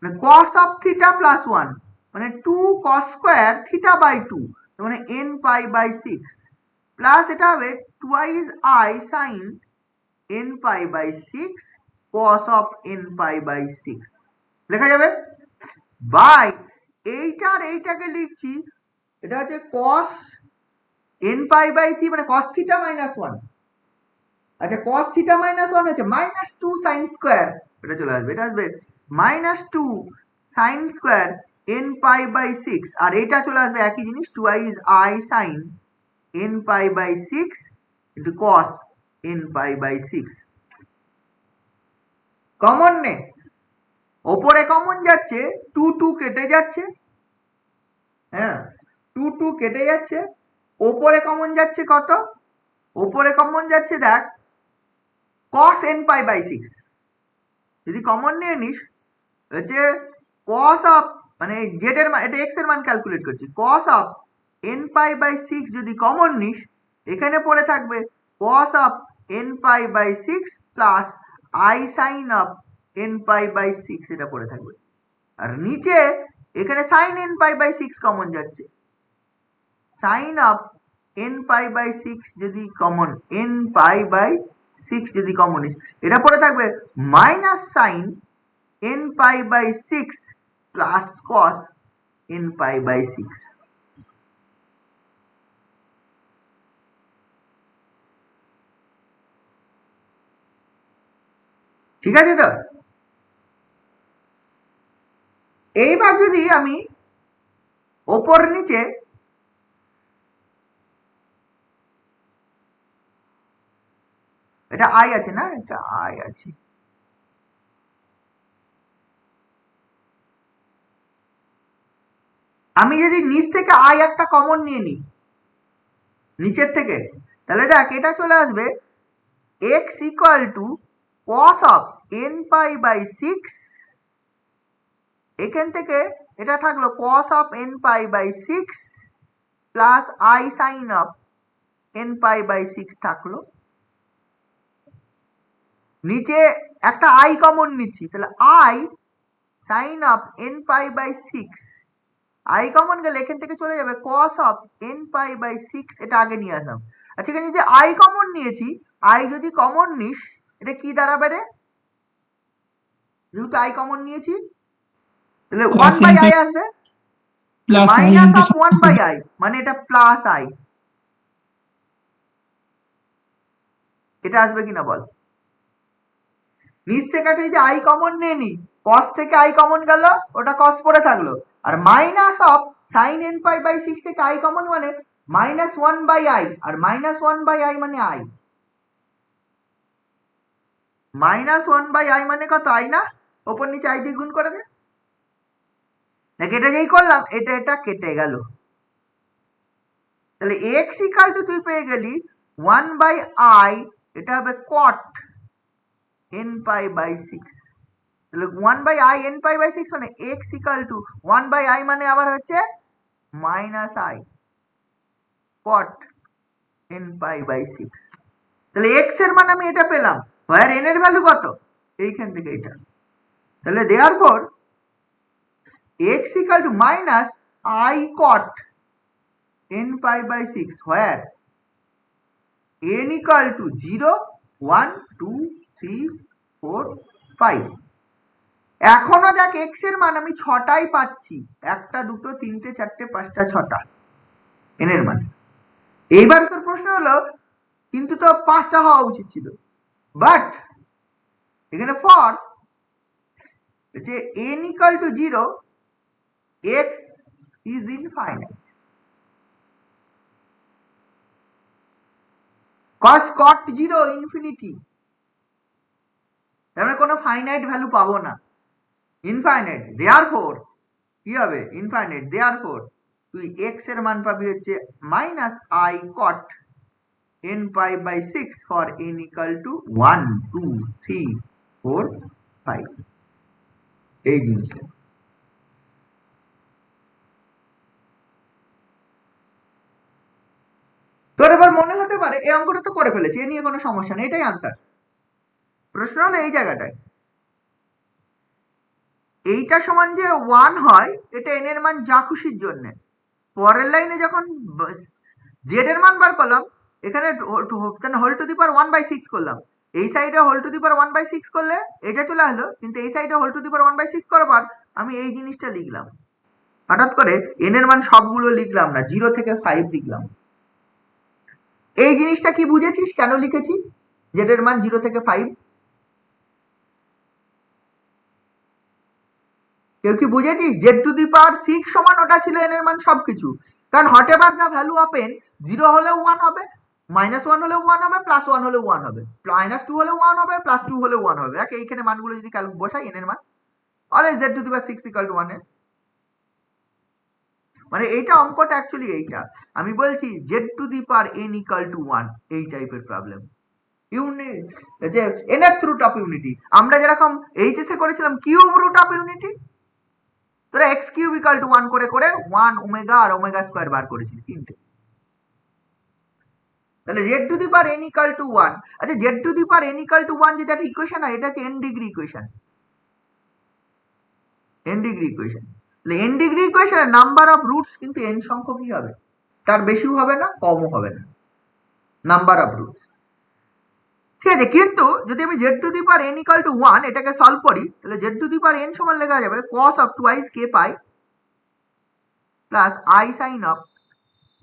মানে cos অফ থিটা প্লাস 1 মানে 2 cos স্কোয়ার থিটা বাই 2 মানে n পাই বাই 6 প্লাস এটা হবে twice i sine n pi by 6 cos of n pi by 6 লেখা যাবে বাই এইটাকে লিখছি এটা হচ্ছে cos n পাই বাই 3 মানে cos থিটা মাইনাস 1 আচ্ছা cos থিটা মাইনাস 1 হচ্ছে মাইনাস 2 সাইন স্কোয়ার এটা চলে আসবে এটা আসবে minus 2 sine square n pi by 6 আর এটা চলে আসবে একই জিনিস twice i sine n pi by 6 into cos n pi by 6 common নে ওপরে কমন যাচ্ছে 2 2 কেটে যাচ্ছে হ্যাঁ 2 2 কেটে যাচ্ছে ওপরে কমন যাচ্ছে কত ওপরে কমন যাচ্ছে দেখ cos n পাই বাই 6 যদি কমন নিয়ে নিস হচ্ছে cos অফ মানে z এর মান এটা x এর মান ক্যালকুলেট করছি cos of n pi by 6 যদি কমন নিস এখানে পড়ে থাকবে cos of n pi by 6 plus i sin of n pi by 6 এটা পড়ে থাকবে আর নিচে এখানে sin n pi by 6 common যাচ্ছে sin of n pi by 6 যদি কমন n পাই বাই 6 যদি কমন এটা পড়ে থাকবে minus sine n pi by 6 plus cos n pi by 6 ঠিক আছে তো এইবার যদি আমি ওপর নিচে এটা i আছে না এটা i আছে আমি যদি নিচ থেকে i একটা কমন নিয়ে নিই নিচের থেকে তাহলে দেখ এটা চলে আসবে x equal to cos of n pi by 6 এখান থেকে এটা থাকলো cos of n pi by 6 plus i sin of n pi by 6 থাকলো নিচে একটা i কমন নিচ্ছি তাহলে i sin of n pi by 6 i common গেলে এখান থেকে চলে যাবে cos of n pi by 6 এটা আগে নিয়ে আসলাম আচ্ছা এখানে যদি i কমন নিয়েছি i যদি কমন নিস এটা কি দাঁড়াবে রে যেহেতু i কমন নিয়েছি তাহলে 1 বাই i আসবে মাইনাস অফ 1 বাই i মানে এটা প্লাস i এটা আসবে কিনা বল নিচ থেকে যদি i কমন নিয়ে নি cos থেকে i কমন গেল ওটা cos পড়ে থাকলো আর minus of sin n pi by 6 থেকে i কমন মানে মাইনাস 1 বাই i আর মাইনাস 1 বাই i মানে i মাইনাস 1 বাই i মানে কত i না ওপর নিচে i দিয়ে গুণ করে দে দেখ এটা যেই করলাম এটা কেটে গেল তাহলে x ইকুয়াল টু তুই পেয়ে গেলি 1 বাই i এটা হবে cot n পাই বাই 6 তাহলে 1 by i n pi by 6 মানে x equal to 1 by i মানে আবার হচ্ছে minus i cot n pi by 6 তাহলে x এর মান আমি এটা পেলাম আর n এর ভ্যালু কত এইখান থেকে এটা তাহলে therefore x equal to minus I cot n pi by 6 where n equal to 0 1 2 3 4 5 এখনো দেখ x এর মান আমি 6টাই পাচ্ছি 1টা 2টো 3টে 4টে 5টা 6টা n এর মান এইবার তোর প্রশ্ন হলো কিন্তু তো 5টা হওয়া উচিত ছিল বাট এখানে ফর যে n equal to 0 x is infinite cos cot 0 infinity আমরা কোনো ফাইনাইট ভ্যালু পাবো না ইনফাইনাইট therefore কি হবে ইনফাইনাইট therefore তুই x এর মান পাবি হচ্ছে minus i cot n pi by 6 for n equal to 1 2 3 4 5 এই জিনিসটা তোর এবার মনে হতে পারে এই অঙ্কটা তো করে ফেলেছি এ নিয়ে কোনো সমস্যা নেই এটাই আনসার প্রশ্ন হলো এই জায়গাটায় এইটা সমান যে 1 হয় এটা n এর মান যা খুশির জন্য। পরের লাইনে যখন z এর মান বার করলাম এখানে হোল টু দি পাওয়ার 1/6 করলাম, এই সাইডে হোল টু দি পাওয়ার 1/6 করলে এটা চলে আসলো, কিন্তু এই সাইডে হোল টু দি পাওয়ার 1/6 করার পর আমি এই জিনিসটা লিখলাম। হঠাৎ করে n এর মান সবগুলো লিখলাম না, 0 থেকে 5 লিখলাম। এই জিনিসটা কি বুঝেছিস কেন লিখেছি z এর মান 0 থেকে 5? কেউ কি বুঝেছিস? z টু দি পাওয়ার 6 সমান ওটা ছিল n এর মান সবকিছু, কারণ what ever the value of n, 0 হলেও 1 হবে, -1 হলেও 1 হবে, +1 হলেও 1 হবে, -2 হলেও 1 হবে, +2 হলেও 1 হবে। দেখ এইখানে মানগুলো যদি বসাই n এর মান always z to the power 6 = 1 এর মানে এইটা অঙ্কটা অ্যাকচুয়ালি এইটা আমি বলছি z to the power n = 1, এই টাইপের প্রবলেম। ইউনিট যে nth রুট অফ ইউনিটি, আমরা যেরকম এইচএস এ করেছিলাম কিউব রুট অফ ইউনিটি, তোরা x কিউব = 1 করে করে 1 ওমেগা আর ওমেগা স্কয়ার বার করেছিলি তিনটে। তাহলে z to the power n = 1। আচ্ছা z to the power n = 1 যেটা একটা ইকুয়েশন হয়, এটা হচ্ছে n degree equation. n degree equation, তাহলে n ডিগ্রি ইকুয়েশনের নাম্বার অফ রুটস কিন্তু n সংখ্যকই হবে, তার বেশিও হবে না কমও হবে না নাম্বার অফ রুটস। ঠিক আছে, কিন্তু যদি আমি z to the power n = 1 এটাকে সলভ করি, তাহলে z to the power n সমান লেখা যাবে cos of twice k pi plus i sin of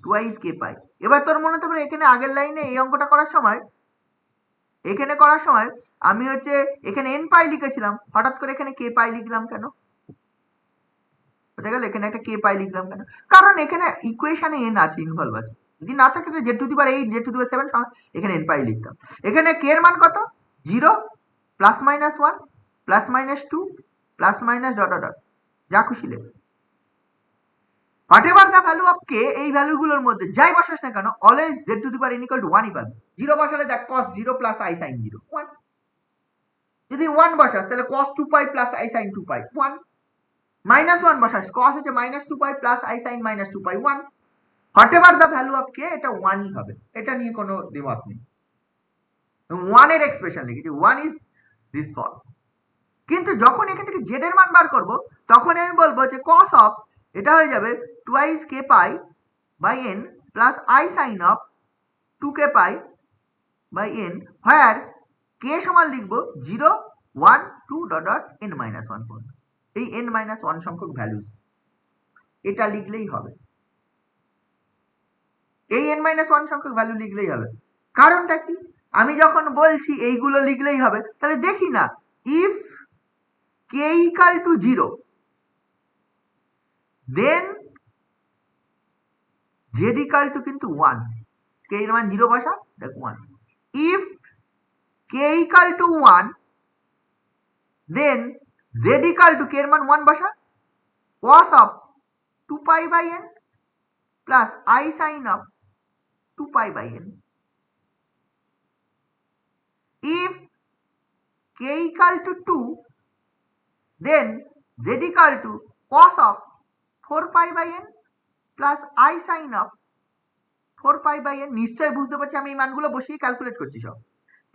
twice k pi। এবার তোর মনে হতে পারে এখানে আগের লাইনে এই অঙ্কটা করার সময় আমি হচ্ছে এখানে n পাই লিখেছিলাম, হঠাৎ করে এখানে k পাই লিখলাম কেন? বুঝতে গেল এখানে একটা k পাই লিখলাম কেন? কারণ এখানে ইকুয়েশনে n আছে, ইনভলভ আছে। যদি না থাকে তাহলে z to the power 8 z to the power 7 এখানে n পাই লিখতাম। এখানে k এর মান কত? 0 +-1 +-2 +- ডট ডট যা খুশি লেখ, whatever the value of k, এই ভ্যালুগুলোর মধ্যে যাই বসাস না কেন always z to the power n = 1 ই পাবি। 0 বসালে দেখ cos 0 + i sin 0 1, যদি 1 বসাস তাহলে cos 2π + i sin 2π 1, -1 বসাস cos হচ্ছে -2π + i sin -2π 1, whatever the value of k এটা 1 ই হবে, এটা নিয়ে কোনো দ্বিমত নেই। 1 এর এক্সপ্রেশন লিখেছি 1 ইজ দিস ফর্ম। কিন্তু যখন এখান থেকে z এর মান বার করব তখন আমি বলবো যে cos অফ এটা হয়ে যাবে twice k pi by n plus i sin of 2k pi by n, where k সমান লিখবো 0 1 2 ডট ডট n - 1 পর্যন্ত। এই n - 1 সংখ্যক ভ্যালু এটা লিখলেই হবে, এই n - 1 সংখ্যক ভ্যালু লিখলেই হবে। কারণটা কি? আমি যখন বলছি এইগুলো লিখলেই হবে, তাহলে দেখি না ইফ k = 0 দেন z = কিন্তু 1, k এর মান 0 বসা দেখ 1। If k = 1 then z = k এর মান 1 বসা cos of 2π by n plus i sin of 2π by n। if k = 2 then z = cos of 4π by n plus i sin of 4π by n। নিশ্চয়ই বুঝতে পারছি আমি এই মানগুলো বসিয়ে ক্যালকুলেট করছি সব।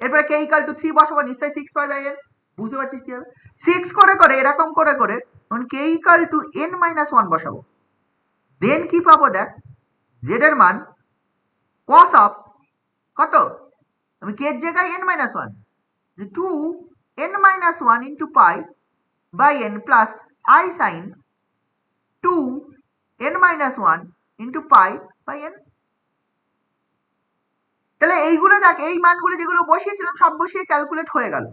এরপরে k = 3 বসাবো, নিশ্চয়ই 6π by n, বুঝতে পারছিস কি হবে? 6 করে করে এরকম করে করে k = n - 1 বসাবো, দেন কি পাবো দেখ z এর মান cos of কত, আমি k এর জায়গায় n - 1 2 n - 1 into pi by n plus i sin 2 n - 1 into pi by n। তাহলে এইগুলো দেখ, এই মানগুলো যেগুলো বসিয়েছিলাম সব বসিয়ে ক্যালকুলেট হয়ে গেল।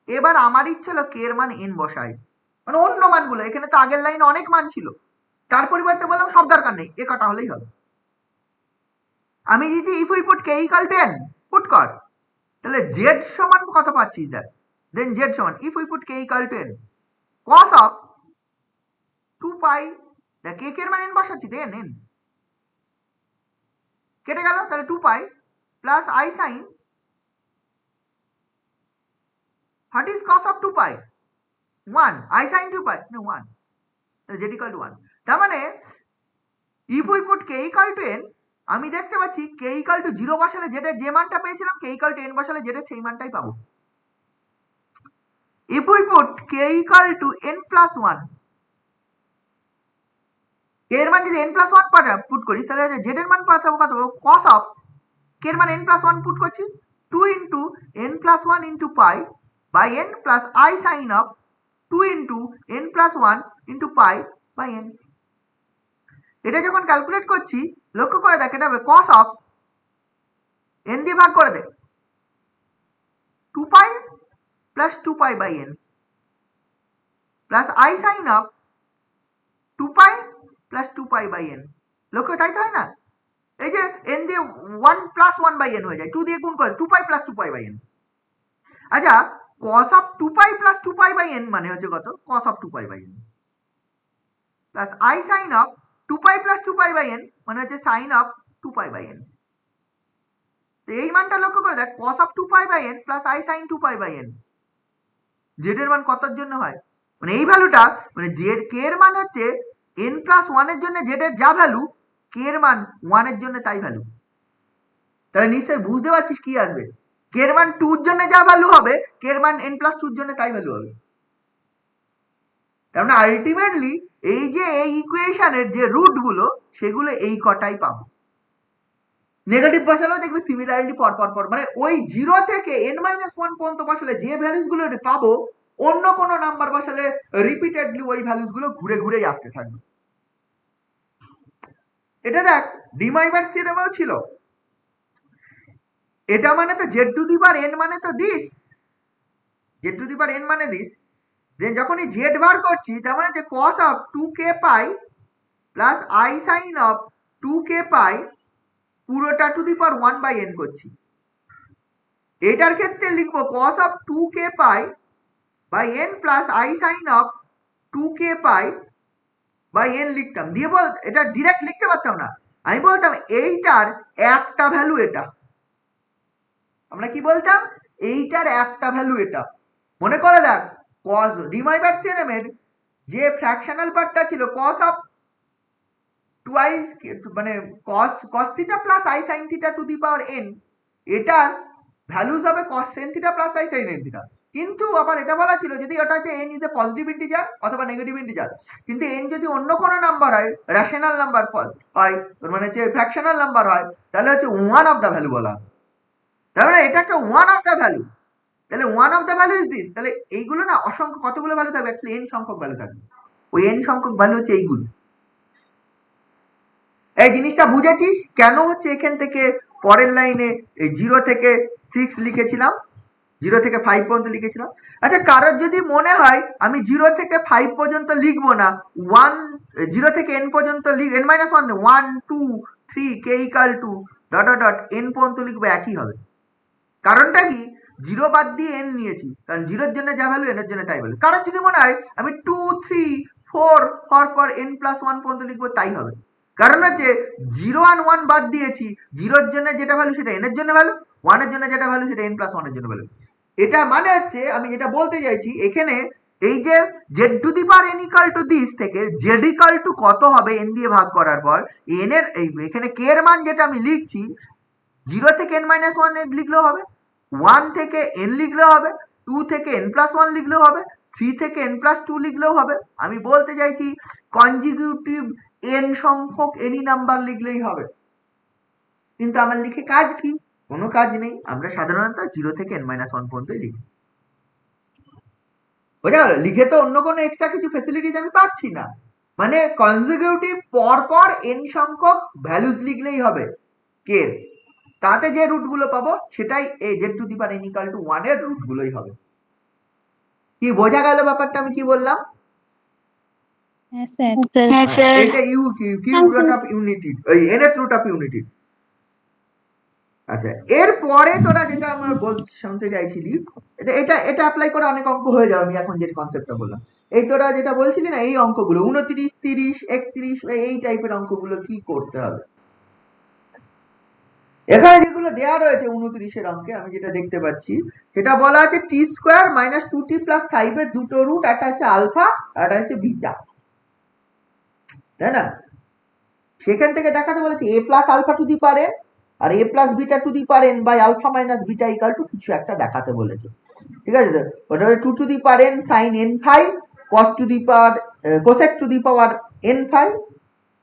এবার আমার ইচ্ছে হলো k এর মান n বসাই, মানে অন্য মানগুলো, এখানে তো আগের লাইনে অনেক মান ছিল, তার পরিবর্তে বললাম সব দরকার নেই, এ কটা হলেই হবে। আমি যদি if we put k = n put কর, তাহলে z সমান কত পাচ্ছিস দেখ, দেন z সমান if we put k = n cos of 2π, দেখ k এর মান n বসাচ্ছি, দেন n কেটে গেল, তাহলে 2π plus i sin, what is cos of 2π 1, i sin 2π no 1, তাহলে z = 1। তার মানে if we put k = n, আমি দেখতে পাচ্ছি k = 0 বসালে যেটা যে মানটা পেয়েছিলাম k = n বসালে যেটা সেই মানটাই পাবো। if we put k equal to n plus 1, k এর মান যদি n plus 1 পুট করি তাহলে z এর মান পাবো কত cos of k এর মান n plus 1 পুট করছি 2 into n plus 1 into pi by n plus I sin of 2 into n plus 1 into pi by n। এটা যখন ক্যালকুলেট করছি লক্ষ্য করে দেখ এটা হবে cos of n দিয়ে ভাগ করে দে 2 pi plus 2 pi by n plus I sin of 2 pi plus 2 pi by n। লক্ষ্য তাই তো হয় না? এই যে n দিয়ে 1 plus 1 by n হয়ে যায় 2 দিয়ে গুণ করে 2 pi plus 2 pi by n। আচ্ছা cos of 2 pi plus 2 pi by n মানে হচ্ছে কত cos of 2 pi by n plus I sin of 2 pi plus 2 pi by n মানে হচ্ছে sin of 2 pi by n। তো এই মানটা লক্ষ্য করে দেখ cos of 2 pi by n plus I sin 2 pi by n z এর মান কতর জন্য হয় মানে এই ভ্যালুটা মানে z k এর মান হচ্ছে n plus 1 এর জন্য z এর যা ভ্যালু k এর মান 1 এর জন্য তাই ভ্যালু। তাহলে নিশ্চয়ই বুঝতে পারছিস কি আসবে k এর মান 2 এর জন্য যা ভ্যালু হবে k এর মান n plus 2 এর জন্য তাই ভ্যালু হবে। তার মানে আলটিমেটলি এই যে এই ইকুয়েশনের যে রুট গুলো সেগুলো এই কটাই পাবো। নেগেটিভ বসালেও দেখবি সিমিলারলি পর মানে ওই 0 থেকে n-1 পর্যন্ত বসালে যে ভ্যালুস গুলো পাবো অন্য কোনো নাম্বার বসালে রিপিটেডলি ওই ভ্যালুস গুলো ঘুরে ঘুরেই আসতে থাকবে। এটা দেখ ডিমাইভার্স থিওরেমেও ছিল। এটা মানে তো z to the power n মানে তো this z to the power n মানে দিস দেন যখন এই z বার করছি তার মানে যে cos অফ 2k পাই প্লাস I sin of 2k pi পুরোটা to the power 1 by n করছি। এটার ক্ষেত্রে লিখবো cos of 2k pi by n plus I sin of 2k pi by n লিখতাম দিয়ে বল এটা ডিরেক্ট লিখতে পারতাম না আমি বলতাম এইটার একটা ভ্যালু এটা আমরা কি বলতাম এইটার একটা ভ্যালু এটা। মনে করে দেখ cos ডিমাইভার্স থিওরেমের যে ফ্র্যাকশনাল পার্টটা ছিল cos অফ টুয়াইস মানে cos theta plus I sin theta two the power n এটার ভ্যালুস হবে cos sin theta plus I sin n theta. কিন্তু আবার এটা বলা ছিল যদি ওটা হচ্ছে n is a positive integer অথবা নেগেটিভ ইন্টিজার কিন্তু n যদি অন্য কোনো নাম্বার হয় রেশনাল নাম্বার হয় মানে যে ফ্র্যাকশনাল নাম্বার হয় তাহলে হচ্ছে ওয়ান অফ দ্য ভ্যালু বলা। তার মানে এটা একটা ওয়ান অফ দ্য ভ্যালু তাহলে one of the value is this. তাহলে এইগুলো না অসংখ্য কতগুলো ভ্যালু থাকবে অ্যাকচুয়ালি n সংখ্যক ভ্যালু থাকবে ওই n সংখ্যক ভ্যালু হচ্ছে এইগুলো। এই জিনিসটা বুঝেছিস কেন হচ্ছে এখান থেকে পরের লাইনে 0 থেকে 6 লিখেছিলাম 0 থেকে 5 পর্যন্ত লিখেছিলাম। আচ্ছা কারোর যদি মনে হয় আমি 0 থেকে 5 পর্যন্ত লিখবো না 0 থেকে n পর্যন্ত n-1 1 2 3 k equal to ... n পর্যন্ত লিখবো একই হবে। কারণটা কি 0 বাদ দিয়ে n নিয়েছি কারণ 0 এর জন্য যা ভ্যালু n এর জন্য তাই ভ্যালু। কারণ যদি মনে হয় আমি 2 3 4 পর n+1 পর্যন্ত লিখবো তাই হবে। কারণ হচ্ছে 0 আর 1 বাদ দিয়েছি 0 এর জন্য যেটা ভ্যালু সেটা n এর জন্য ভ্যালু 1 এর জন্য যেটা ভ্যালু সেটা n+1 এর জন্য ভ্যালু। এটা মানে হচ্ছে আমি যেটা বলতে চাইছি এখানে এই যে z to the power n equal to this থেকে z ইকুয়াল টু কত হবে n দিয়ে ভাগ করার পর n এর এখানে k এর মান যেটা আমি লিখছি 0 থেকে n-1 লিখলেও হবে 1 থেকে n লিখলেও হবে 2 থেকে n+1 লিখলেও হবে 3 থেকে n+2 লিখলেও হবে। আমি বলতে চাইছি কনজিকিউটিভ n সংখ্যক এনি নাম্বার লিখলেই হবে। কিন্তু আমার লিখে কাজ কি কোনো কাজ নেই আমরা সাধারণত 0 থেকে n-1 পর্যন্ত লিখি বোঝা গেল। লিখে তো অন্য কোনো এক্সট্রা কিছু ফ্যাসিলিটিস আমি পাচ্ছি না মানে কনজিকিউটিভ পর n সংখ্যক ভ্যালুস লিখলেই হবে কে তাতে যে রুটগুলো পাবো সেটাই এই z to the power n equal to 1 এর রুটগুলোই হবে। কি বোঝা গেল ব্যাপারটা আমি কি বললাম? হ্যাঁ স্যার এটা রুট অফ ইউনিটি এই nth রুট অফ ইউনিটি। আচ্ছা এরপরে তোরা যেটা আমরা শুনতে চাইছিলি এটা অ্যাপ্লাই করে অনেক অঙ্ক হয়ে যাবে। আমি এখন যে কনসেপ্টটা বললাম এই তোরা যেটা বলছিলি না এই অঙ্কগুলো 29 30 31 এই টাইপের অঙ্কগুলো কি করতে হবে। এখানে যেগুলো দেওয়া রয়েছে 29 এর অঙ্কে আমি যেটা দেখতে পাচ্ছি সেটা বলা আছে t square minus 2t plus 5 এর দুটো রুট একটা হচ্ছে আলফা আর একটা হচ্ছে বিটা তাই না। সেখান থেকে দেখাতে বলেছে a plus alpha to the power n আর a plus beta to the power n by alpha minus beta equal to কিছু একটা দেখাতে বলেছে, ঠিক আছে? তো ওটা to to the power n sine n phi cos to the power cosec to the power n phi,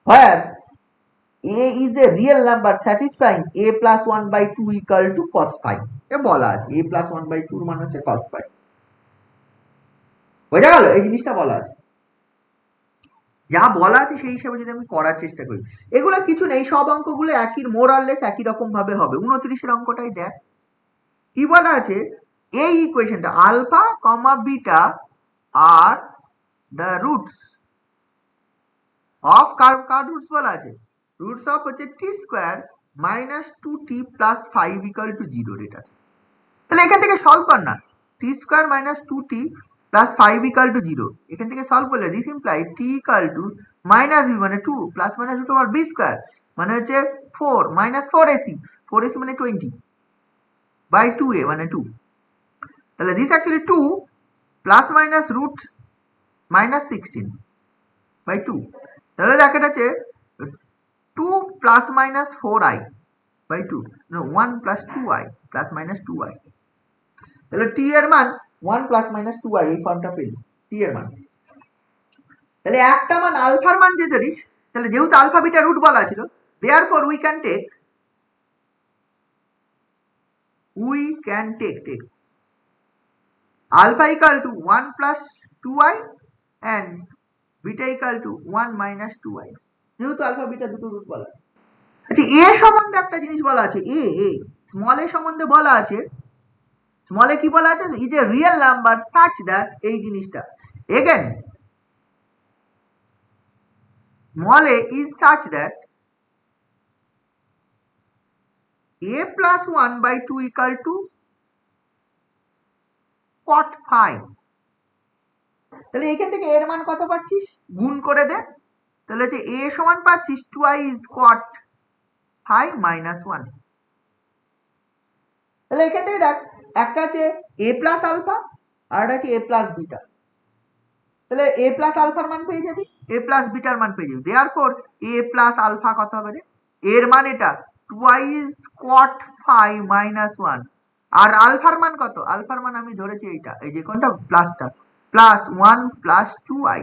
where a is a real number satisfying a plus 1 by 2 equal to cos phi। এ বলা আছে a plus 1 by 2 মান হচ্ছে cos phi। বোঝা গেল? এই জিনিসটা বলা আছে, যা বলা আছে সেই হিসাবে যদি আমি করার চেষ্টা করি, এগুলো কিছু নেই, সব অঙ্কগুলো একই মোরাললেস একই রকম ভাবে হবে। 29 অঙ্কটাই দেখ কি বলা আছে, এই ইকুয়েশনটা আলফা কমা বিটা আর দ্য রুটস অফ কার রুটস বলা আছে, রুটস অফ হচ্ছে t square minus 2t plus 5 equal to 0 এটা। তাহলে এখান থেকে সলভ কর না, t square minus 2t plus 5 equal to 0, এখান থেকে সলভ করলে this imply t equal to minus b মানে 2 plus minus root over b square মানে হচ্ছে 4 মাইনাস 4ac, 4ac মানে 20 বাই 2a মানে 2। তাহলে this actually 2 plus minus root minus 16 by 2। তাহলে দেখ এটা হচ্ছে 2 plus minus 4i by 2, 1 plus 2i plus minus 2i। তাহলে t এর মান 1 প্লাস মাইনাস 2i, এই ফর্মটা পেলি t এর মান। তাহলে একটা মান আলফার মান যে ধরিস, তাহলে যেহেতু আলফা বিটা রুট বলা ছিল, therefore we can take alpha equal to 1 plus 2i and beta equal to 1 minus 2i, যেহেতু আলফা বিটা দুটো রুট বলা আছে। আচ্ছা এ সম্বন্ধে একটা জিনিস বলা আছে, এ স্মল এ সম্বন্ধে বলা আছে, স্মল এ কি বলা আছে, is a real number such that, এই জিনিসটা again small A is such that a plus 1 by 2 equal to cot phi। তাহলে এখান থেকে এর মান কত পাচ্ছিস, গুণ করে দে, তাহলে হচ্ছে a সমান পাচ্ছিস twice cot phi minus 1। তাহলে এখান থেকে দেখ একটা আছে a প্লাস আলফা আর একটা আছে a প্লাস বিটা, তাহলে a প্লাস আলফার মান পেয়ে যাবি, a প্লাস বিটার মান পেয়ে যাবি। দেয়ারফর a প্লাস আলফা কত হবে রে, এর মান এটা twice cot phi minus 1, আর আলফার মান কত, আলফার মান আমি ধরেছি এইটা, এই যে কোনটা প্লাসটা, প্লাস 1 প্লাস 2i,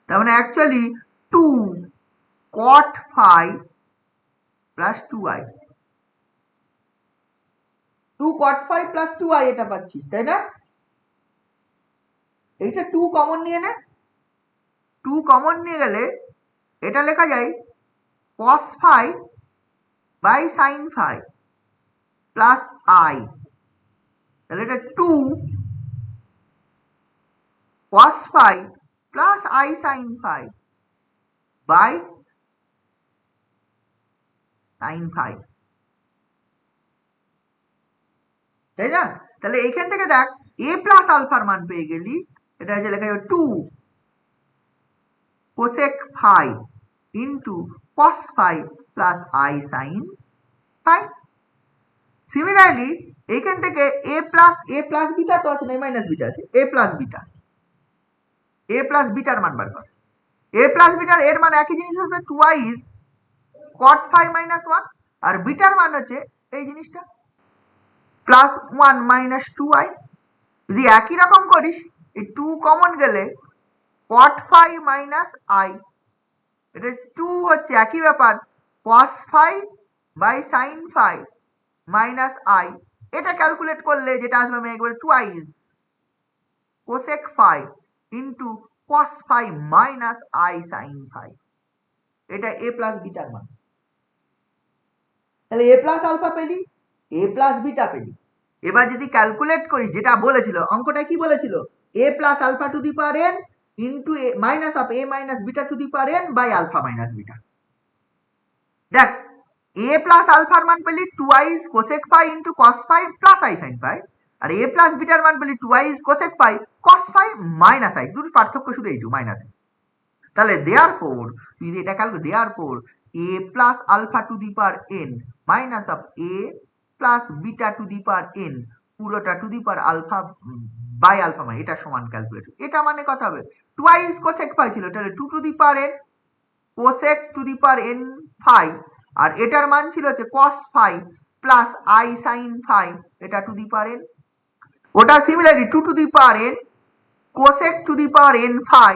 তার মানে actually 2 cot phi plus 2i, 2 cot phi plus 2i এটা পাচ্ছিস, তাই না? এইটা 2 কমন নিয়ে নে, 2 কমন নিয়ে গেলে এটা লেখা যায় cos phi by sin phi plus i, তাহলে এটা 2 cos phi plus i sin phi by sin phi, তাই না? তাহলে এখান থেকে দেখ a প্লাস আলফার মান পেয়ে গেলি, এটা হচ্ছে লেখা যাবে 2 cosec phi into cos phi plus i sin phi। Similarly এইখান থেকে a প্লাস বিটা তো আছে না, মাইনাস বিটা আছে, a প্লাস বিটার মান বার কর, a প্লাস বিটার এর মান একই জিনিস হবে twice cot phi minus 1, আর বিটার মান হচ্ছে এই জিনিসটা প্লাস 1 মাইনাস 2i। যদি একই রকম করিস, এই 2 কমন গেলে cot phi মাইনাস i, এটা 2 হচ্ছে একই ব্যাপার cos phi by sin phi minus i, এটা ক্যালকুলেট করলে যেটা আসবে আমি একবার twice cosec phi into cos phi minus i sin phi, এটা a প্লাস বিটার মান। তাহলে a প্লাস আলফা পেলি, a প্লাস বিটা পেলি। এবার যদি ক্যালকুলেট করিস, যেটা বলেছিল অঙ্কটা কি বলেছিল, a plus alpha to the power n into minus of a minus beta to the power n by alpha minus beta. দেখ a প্লাস আলফার মান পেলি twice cosec phi into cos phi plus i sin phi, আর a plus বিটার মান পেলি twice cosec phi cos phi minus i, দুটোর পার্থক্য শুধু এইটুকু মাইনাস। তাহলে দেয়ারফর তুই যদি এটা calculate, therefore a plus alpha to the power n minus of a plus beta to the power n পুরোটা to the power alpha by alpha, মানে এটা সমান ক্যালকুলেট, এটা মানে কত হবে twice cosec phi ছিল, তাহলে 2 to the power n cosec to the power n phi, আর এটার মান ছিল হচ্ছে cos phi plus i sine phi, এটা টু দি পাওয়ার এন। ওটা similarly two to the power n cosec to the power n phi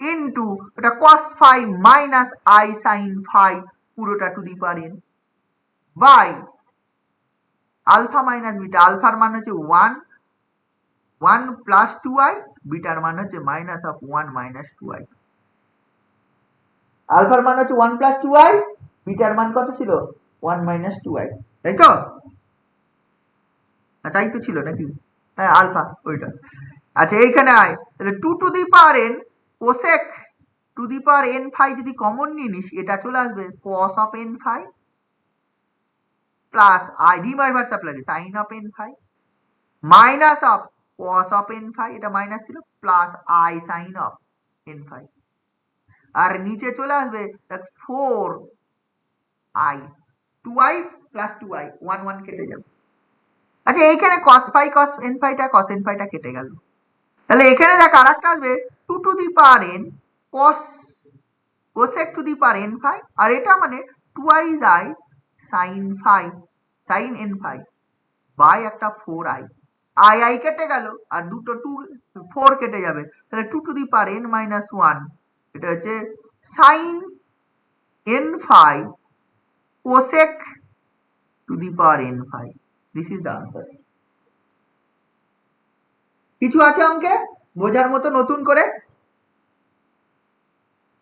into এটা cos phi minus i sine phi, পুরোটা to the power n by alpha minus beta. আলফার মান হচ্ছে 1 plus 2i, bitter মান হচ্ছে minus of 1 minus 2i। আলফার মান হচ্ছে 1 প্লাস 2i, বিটার মান কত ছিল 1 মাইনাস 2i, তাই তো? তাই তো ছিল নাকি? হ্যাঁ আলফা ওইটা। আচ্ছা এইখানে আয়, তাহলে 2 to the power n cosec to the power n phi যদি কমন নিয়ে নিস, এটা চলে আসবে cos of n phi plus i reversal লাগে sine of n phi minus of cos of n phi, এটা মাইনাস ছিল, plus i sine of n phi, আর নিচে চলে আসবে 4i 2i প্লাস 2i 1 1 কেটে যাবে। আচ্ছা এইখানে cos ফাই cos n ফাইটা cos n ফাইটা কেটে গেল, তাহলে এখানে দেখ আরেকটা আসবে 2 to the power n cosec to the power n phi, আর এটা মানে 2i sin phi sin n phi by একটা 4i, i কেটে গেল আর দুটো 4 কেটে যাবে, তাহলে 2 to the power n minus 1, এটা হচ্ছে sin n phi cosec to the power n phi. This is the answer. কিছু আছে অঙ্কে বোঝার মতো নতুন করে?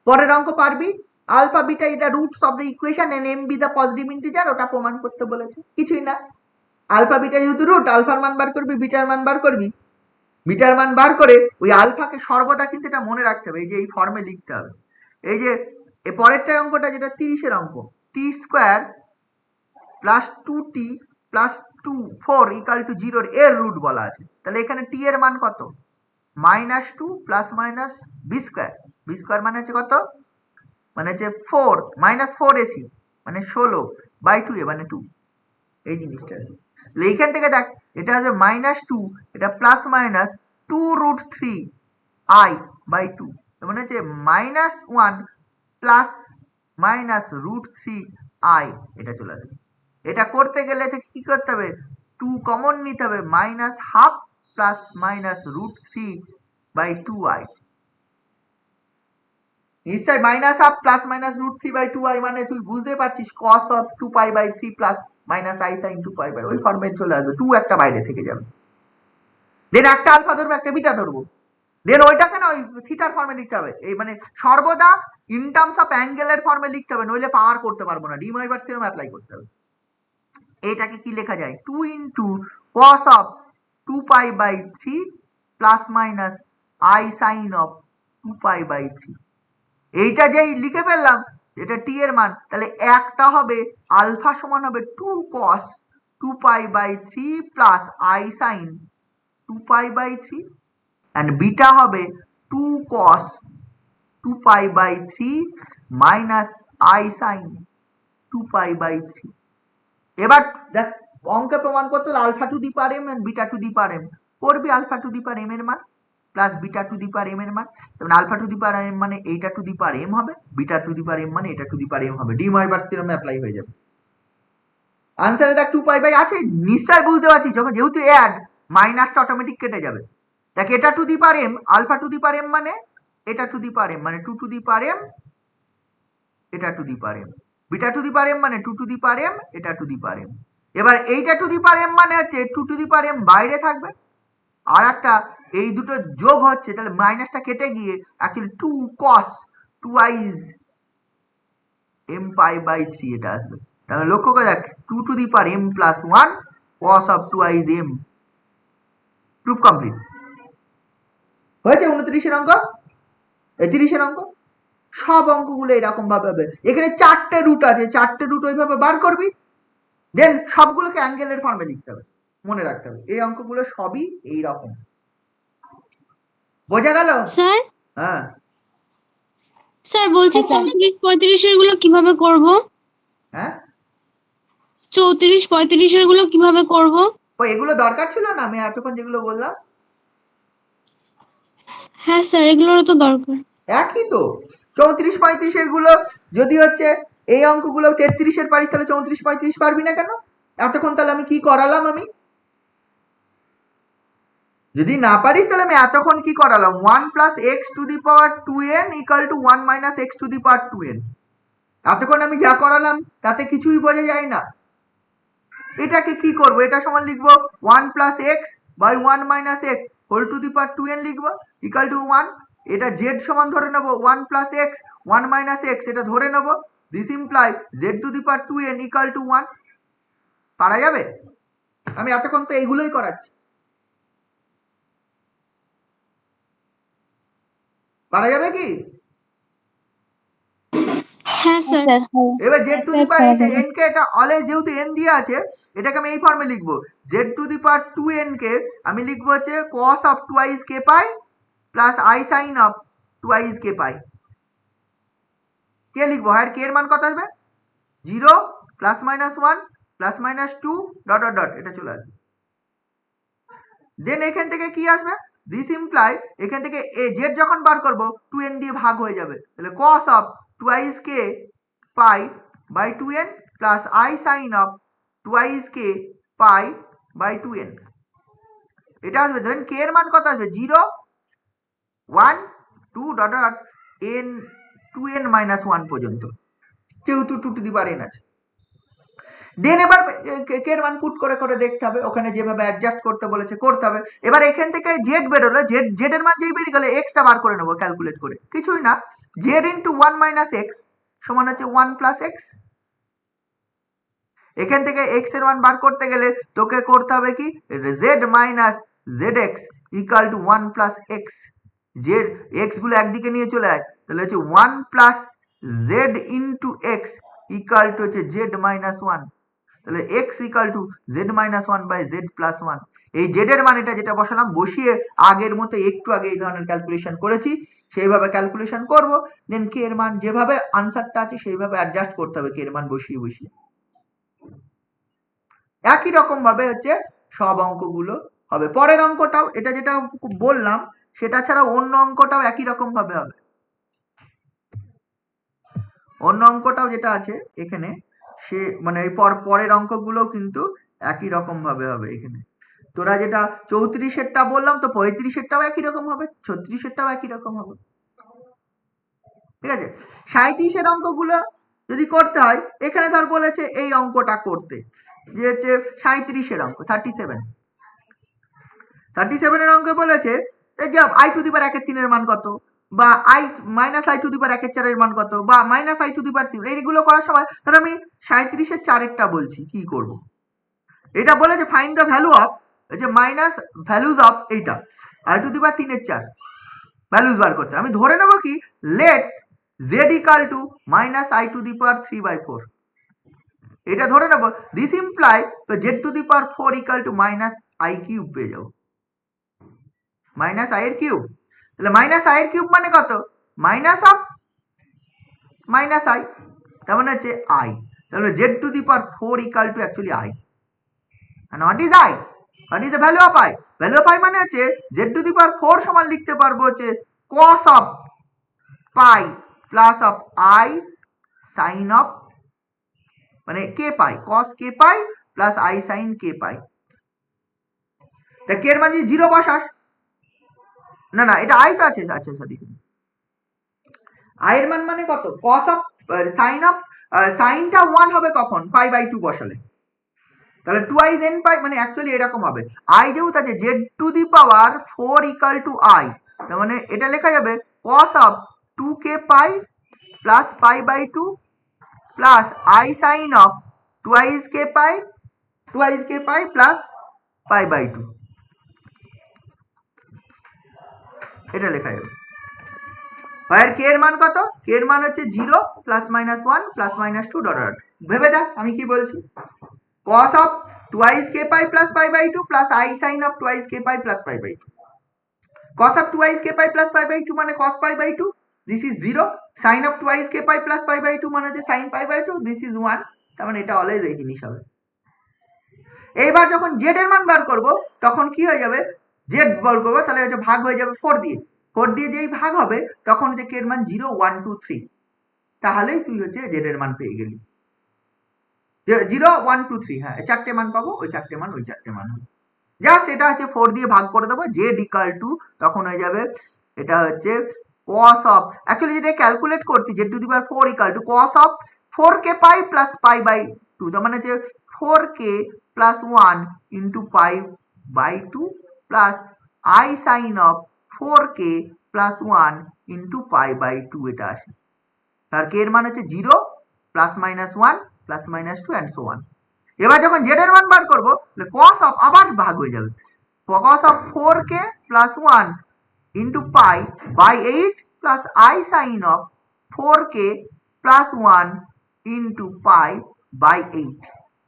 পরের অঙ্ক পারবি? Alpha beta is the roots of the equation and m be the positive integer, ওটা প্রমাণ করতে বলেছে, কিছুই না। আলফা বিটা যেহেতু রুট, আলফার মান বার করবি, বিটার মান বার করবি, বিটার মান বার করে ওই আলফাকে সর্বদা কিন্তু এটা মনে রাখতে হবে, এই যে এই ফর্মে লিখতে হবে। এই যে এই পরেরটা অঙ্কটা যেটা 30-এর অঙ্ক, t square plus 2t plus 4 equal to 0 এর রুট বলা আছে, তাহলে এখানে টি এর মান কত? -2 plus minus b square, b square মানে হচ্ছে কত? মানে হচ্ছে 4 -4ac মানে 16 বাই 2a মানে 2, এই জিনিসটা। এইখান থেকে দেখ এটা আছে -2, এটা প্লাস মাইনাস 2√3i বাই 2, মানে হচ্ছে -1 প্লাস মাইনাস √3i, এটা চলে আসবে। এটা করতে গেলে কি করতে হবে? 2 কমন নিতে হবে, -1/2 প্লাস মাইনাস √3 বাই 2i, নিশ্চয় -1/2 প্লাস মাইনাস √3 বাই 2i মানে তুই বুঝতে পারছিস cos of 2π/3 plus minus i sin 2π, ওই ফর্মে চলে আসবে, 2 একটা বাইরে থেকে যাবে, দেন একটা আলফা ধরবো একটা বিটা ধরবো, দেন ওইটাকে না ওই থিটার ফর্মে লিখতে হবে, এই মানে সর্বদা ইন টার্মস অফ অ্যাঙ্গেলের ফর্মে লিখতে হবে, নইলে পাওয়ার করতে পারবো না, ডি ময়ভার থিওরেম অ্যাপ্লাই করতে হবে। এটাকে কি লেখা যায়? 2 into cos of 2π/3 plus minus i sin of 2π/3, এইটা যেই লিখে ফেললাম এটা টি এর মান, তাহলে একটা হবে আলফা সমান হবে 2 cos 2π/3 plus i sin 2π/3 and beta হবে 2 cos 2π/3 মাইনাস i sin 2π/3। এবার দেখ অঙ্কে প্রমাণ করতে হলে alpha to the power m and beta to the power m করবি, alpha to the power m এর মান plus beta to the power m এর মান, তখন alpha to the power m মানে এইটা টু দি পাওয়ার m হবে, beta to the power m মানে এটা টু দি পাওয়ার m হবে, ডি ময়ভার থিওরেম অ্যাপ্লাই হয়ে যাবে। আনসারে দেখ 2π আছে, নিশ্চয় বুঝতে পারছিস, যখন যেহেতু অ্যাড মাইনাসটা অটোমেটিক কেটে যাবে। দেখ এটা to the power m, alpha to the power m মানে এটা টু দি পাওয়ার m মানে 2 টু দি পাওয়ার m, এটা to the power m, beta to the power m মানে 2 টু দি পাওয়ার m, এটা টু দি পাওয়ার m। এবার এইটা to the power m মানে হচ্ছে 2 টু দি পাওয়ার m বাইরে থাকবে, আর একটা এই দুটো যোগ হচ্ছে, তাহলে মাইনাসটা কেটে গিয়ে অ্যাকচুয়ালি 2 cos 2i m π/3 এটা আসবে। তাহলে লক্ষ্য করে দেখ 2 to the power m plus 1 cos of 2i m, proof complete হয়েছে। 29-এর অঙ্ক, 30-এর অঙ্ক, সব অঙ্কগুলো এরকম ভাবে হবে। এখানে 4টে রুট আছে, 4টে রুট ওইভাবে বার করবি, দেন সবগুলোকে অ্যাঙ্গেলের ফর্মে লিখতে হবে, মনে রাখতে হবে। এই অঙ্কগুলো সবই এই রকম, বোঝা গেল? স্যার হ্যাঁ স্যার বলছি 34-35 এর গুলো কিভাবে করব? হ্যাঁ 34-35 এর গুলো কিভাবে করব? ও এগুলো দরকার ছিল না আমি এতক্ষণ যেগুলো বললাম? হ্যাঁ স্যার এগুলোরও তো দরকার। একই তো, 34-35 এর গুলো যদি হচ্ছে এই অঙ্কগুলো 33-এর পারিস তাহলে 34-35 পারবি না কেন? এতক্ষণ তাহলে আমি কি করালাম? আমি যদি না পারিস তাহলে আমি এতক্ষণ কি করালাম? 1 plus x two the power 2n equal to 1 minus x two the power 2n। এতক্ষণ আমি যা করালাম তাতে কিছুই বোঝা যায় না। এটাকে কি করব? এটা সমান লিখবো 1 plus x by 1 minus x whole to the power 2n লিখবো ইকুয়াল টু 1। এটা জেড সমান ধরে নেবো 1 প্লাস এক্স 1 মাইনাস এক্স, এটা ধরে নেবো। This imply z to the power 2n equal to 1। পারা যাবে? আমি এতক্ষণ তো এইগুলোই করাচ্ছি। পারা যাবে কি? হ্যাঁ স্যার। স্যার হ্যাঁ এবার জেড টু দি স্যার, পাওয়ার পারা যাবে। n কে, এটা অলওয়েজ যেহেতু n দিয়ে আছে এটাকে আমি এই ফর্মে লিখবো। Z to the power 2n কে আমি লিখবো হচ্ছে cos of twice k pi plus i sine of twice k pi. K লিখবো? আর কে এর মান কত আসবে? 0 plus minus 1 plus minus 2 dot dot dot, এটা চলে আসবে। দেন এখান থেকে কি আসবে? দিস ইমপ্লাই এখান থেকে জেড যখন বার করবো 2n দিয়ে ভাগ হয়ে যাবে, তাহলে cos of twice k pi by 2n plus i sine of twice k pi by 2n, এটা আসবে। ধরেন কে এর মান কত আসবে? 0 1 2 dot dot n 2n minus 1 পর্যন্ত, যেহেতু 2 টু দি পাওয়ার n আছে। দেন এবার কে এর মান পুট করে করে দেখতে হবে, ওখানে যেভাবে অ্যাডজাস্ট করতে বলেছে করতে হবে। এবার এখান থেকে জেড বেরোলো, জেড এর মান যেই বেরিয়ে গেলে এক্সটা বার করে নেবো ক্যালকুলেট করে, কিছুই না। জেড ইন্টু 1 মাইনাস এক্স সমান হচ্ছে 1 প্লাস এক্স। এখান থেকে এক্স এর মান বার করতে গেলে তোকে করতে হবে কি? Z minus z x equal to 1 plus x. Z x গুলো একদিকে নিয়ে চলে আয়, তাহলে হচ্ছে 1 plus z into x equal to হচ্ছে জেড মাইনাস 1। তাহলে x equal to z minus 1 by z plus 1। এই জেড এর মান এটা যেটা বসালাম, বসিয়ে আগের মতো একটু আগে এই ধরনের ক্যালকুলেশন করেছি সেইভাবে ক্যালকুলেশন করব। দেন কে এর মান যেভাবে আনসারটা আছে সেইভাবে অ্যাডজাস্ট করতে হবে, কে এর মান বসিয়ে বসিয়ে। একই রকম ভাবে হচ্ছে সব অঙ্কগুলো হবে। পরের অঙ্কটাও এটা যেটা বললাম সেটা ছাড়া অন্য অঙ্কটাও একই রকম ভাবে হবে। অন্য অঙ্কটাও যেটা আছে এখানে সে মানে এই পরের অঙ্কগুলো কিন্তু একই রকম ভাবে হবে। এখানে তোরা যেটা 34-এরটা বললাম, তো 35-এরটাও একই রকম হবে, 36-এরটাও একই রকম হবে। ঠিক আছে? 37-এর অঙ্কগুলো যদি করতে হয়, এখানে ধর বলেছে এই অঙ্কটা করতে, যে হচ্ছে 37-এর অঙ্ক 37-এর অঙ্কে বলেছে যে আই টু দি পাওয়ার 1/3 এর মান কত, বা i minus i to the power 1/4 এর মান কত, বা minus i to the power 3। এইগুলো করার সময় ধর আমি 37-এর 4-এরটা বলছি কি করব। এটা বলেছে ফাইন্ড দ্য ভ্যালু অফ, যে মাইনাস ভ্যালুজ অফ এইটা আই টু দি পাওয়ার 3-এর 4 ভ্যালুজ বার করতে। আমি ধরে নেব কি, let z equal to minus i to the power 3/4, এটা ধরে নেব। This imply z to the power 4 equal to minus i cube পেয়ে যাবো, মাইনাস আই এর কিউব। তাহলে মাইনাস আই এর কিউব মানে কত? মাইনাস অফ মাইনাস আই, তার মানে হচ্ছে আই। তাহলে Z to the power 4 equal two actually I. and what is i? what is the value of i? value of i মানে হচ্ছে z to the power 4 সমান লিখতে পারবো হচ্ছে cos of pi plus of i sin of মানে k pi, cos k pi plus i sin k pi। তা k এর মান যদি 0 বসাস, না না এটা i তো আছে, আচ্ছা সরি, i এর মান মানে কত? cos of sin of সাইনটা 1 হবে কখন? pi by 2 বসালে। তাহলে 2i n pi মানে অ্যাকচুয়ালি এরকম হবে, i যেহেতু আছে z to the power 4 equal two i, তার মানে এটা লেখা যাবে cos of 2k pi plus pi by 2 plus i sin of twice k pi plus pi by 2, এটা লেখা যাবে। আর k এর মান কত? k এর মান হচ্ছে 0 plus minus 1 plus minus 2 dot dot. ভেবে দেখ আমি কি বলছি। cos of twice k pi plus pi by 2 plus i sin of twice k pi plus pi by 2, cos of twice k pi plus pi by 2 মানে cos pi by 2, this is 0, sin of twice k pi plus pi by 2 মানে হচ্ছে sin pi by 2, this is 1, তার মানে এটা always এই জিনিস হবে। এইবার যখন z এর মান বার করব তখন কি হয়ে যাবে, z বার করব তাহলে এটা ভাগ হয়ে যাবে 4 দিয়ে, 4 দিয়ে যেই ভাগ হবে তখন যে k এর মান 0 1 2 3, তাহলেই তুই হচ্ছে জেড এর মান পেয়ে গেলি। 0 1 2 3, হ্যাঁ চারটে মান পাবো, ওই চারটে মান জাস্ট এটা হচ্ছে 4 দিয়ে ভাগ করে দেবো, জেড ইকাল টু তখন হয়ে যাবে এটা হচ্ছে cos অফ, অ্যাকচুয়ালি যেটা ক্যালকুলেট করছি z to the power 4 equal to cos of 4k pi plus pi by 2, তার মানে হচ্ছে 4k plus 1 into pi by 2 plus i sine of 4k plus 1 into pi by 2, এটা আসে। তার k এর মান হচ্ছে 0 plus minus 1 plus minus 2 and so on. এবার যখন জেড এর মান বার করবো cos অফ আবার ভাগ হয়ে যাবে, cos of 4k plus 1 into pi by 8 plus i sine of 4k plus 1 into pi by 8,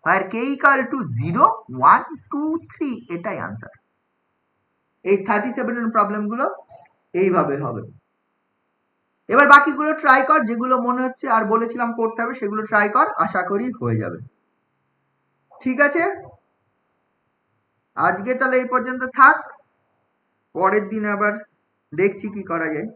আর কে ইকাল টু 0 1 2 3, এটাই আনসার। এই 37 এর প্রবলেম গুলো এইভাবে হবে। এবার বাকিগুলো ট্রাই কর, যেগুলো মনে হচ্ছে আর বলেছিলাম করতে হবে সেগুলো ট্রাই কর, আশা করি হয়ে যাবে। ঠিক আছে, আজকে তাহলে এই পর্যন্ত থাক, পরের দিন আবার দেখছি কি করা যায়।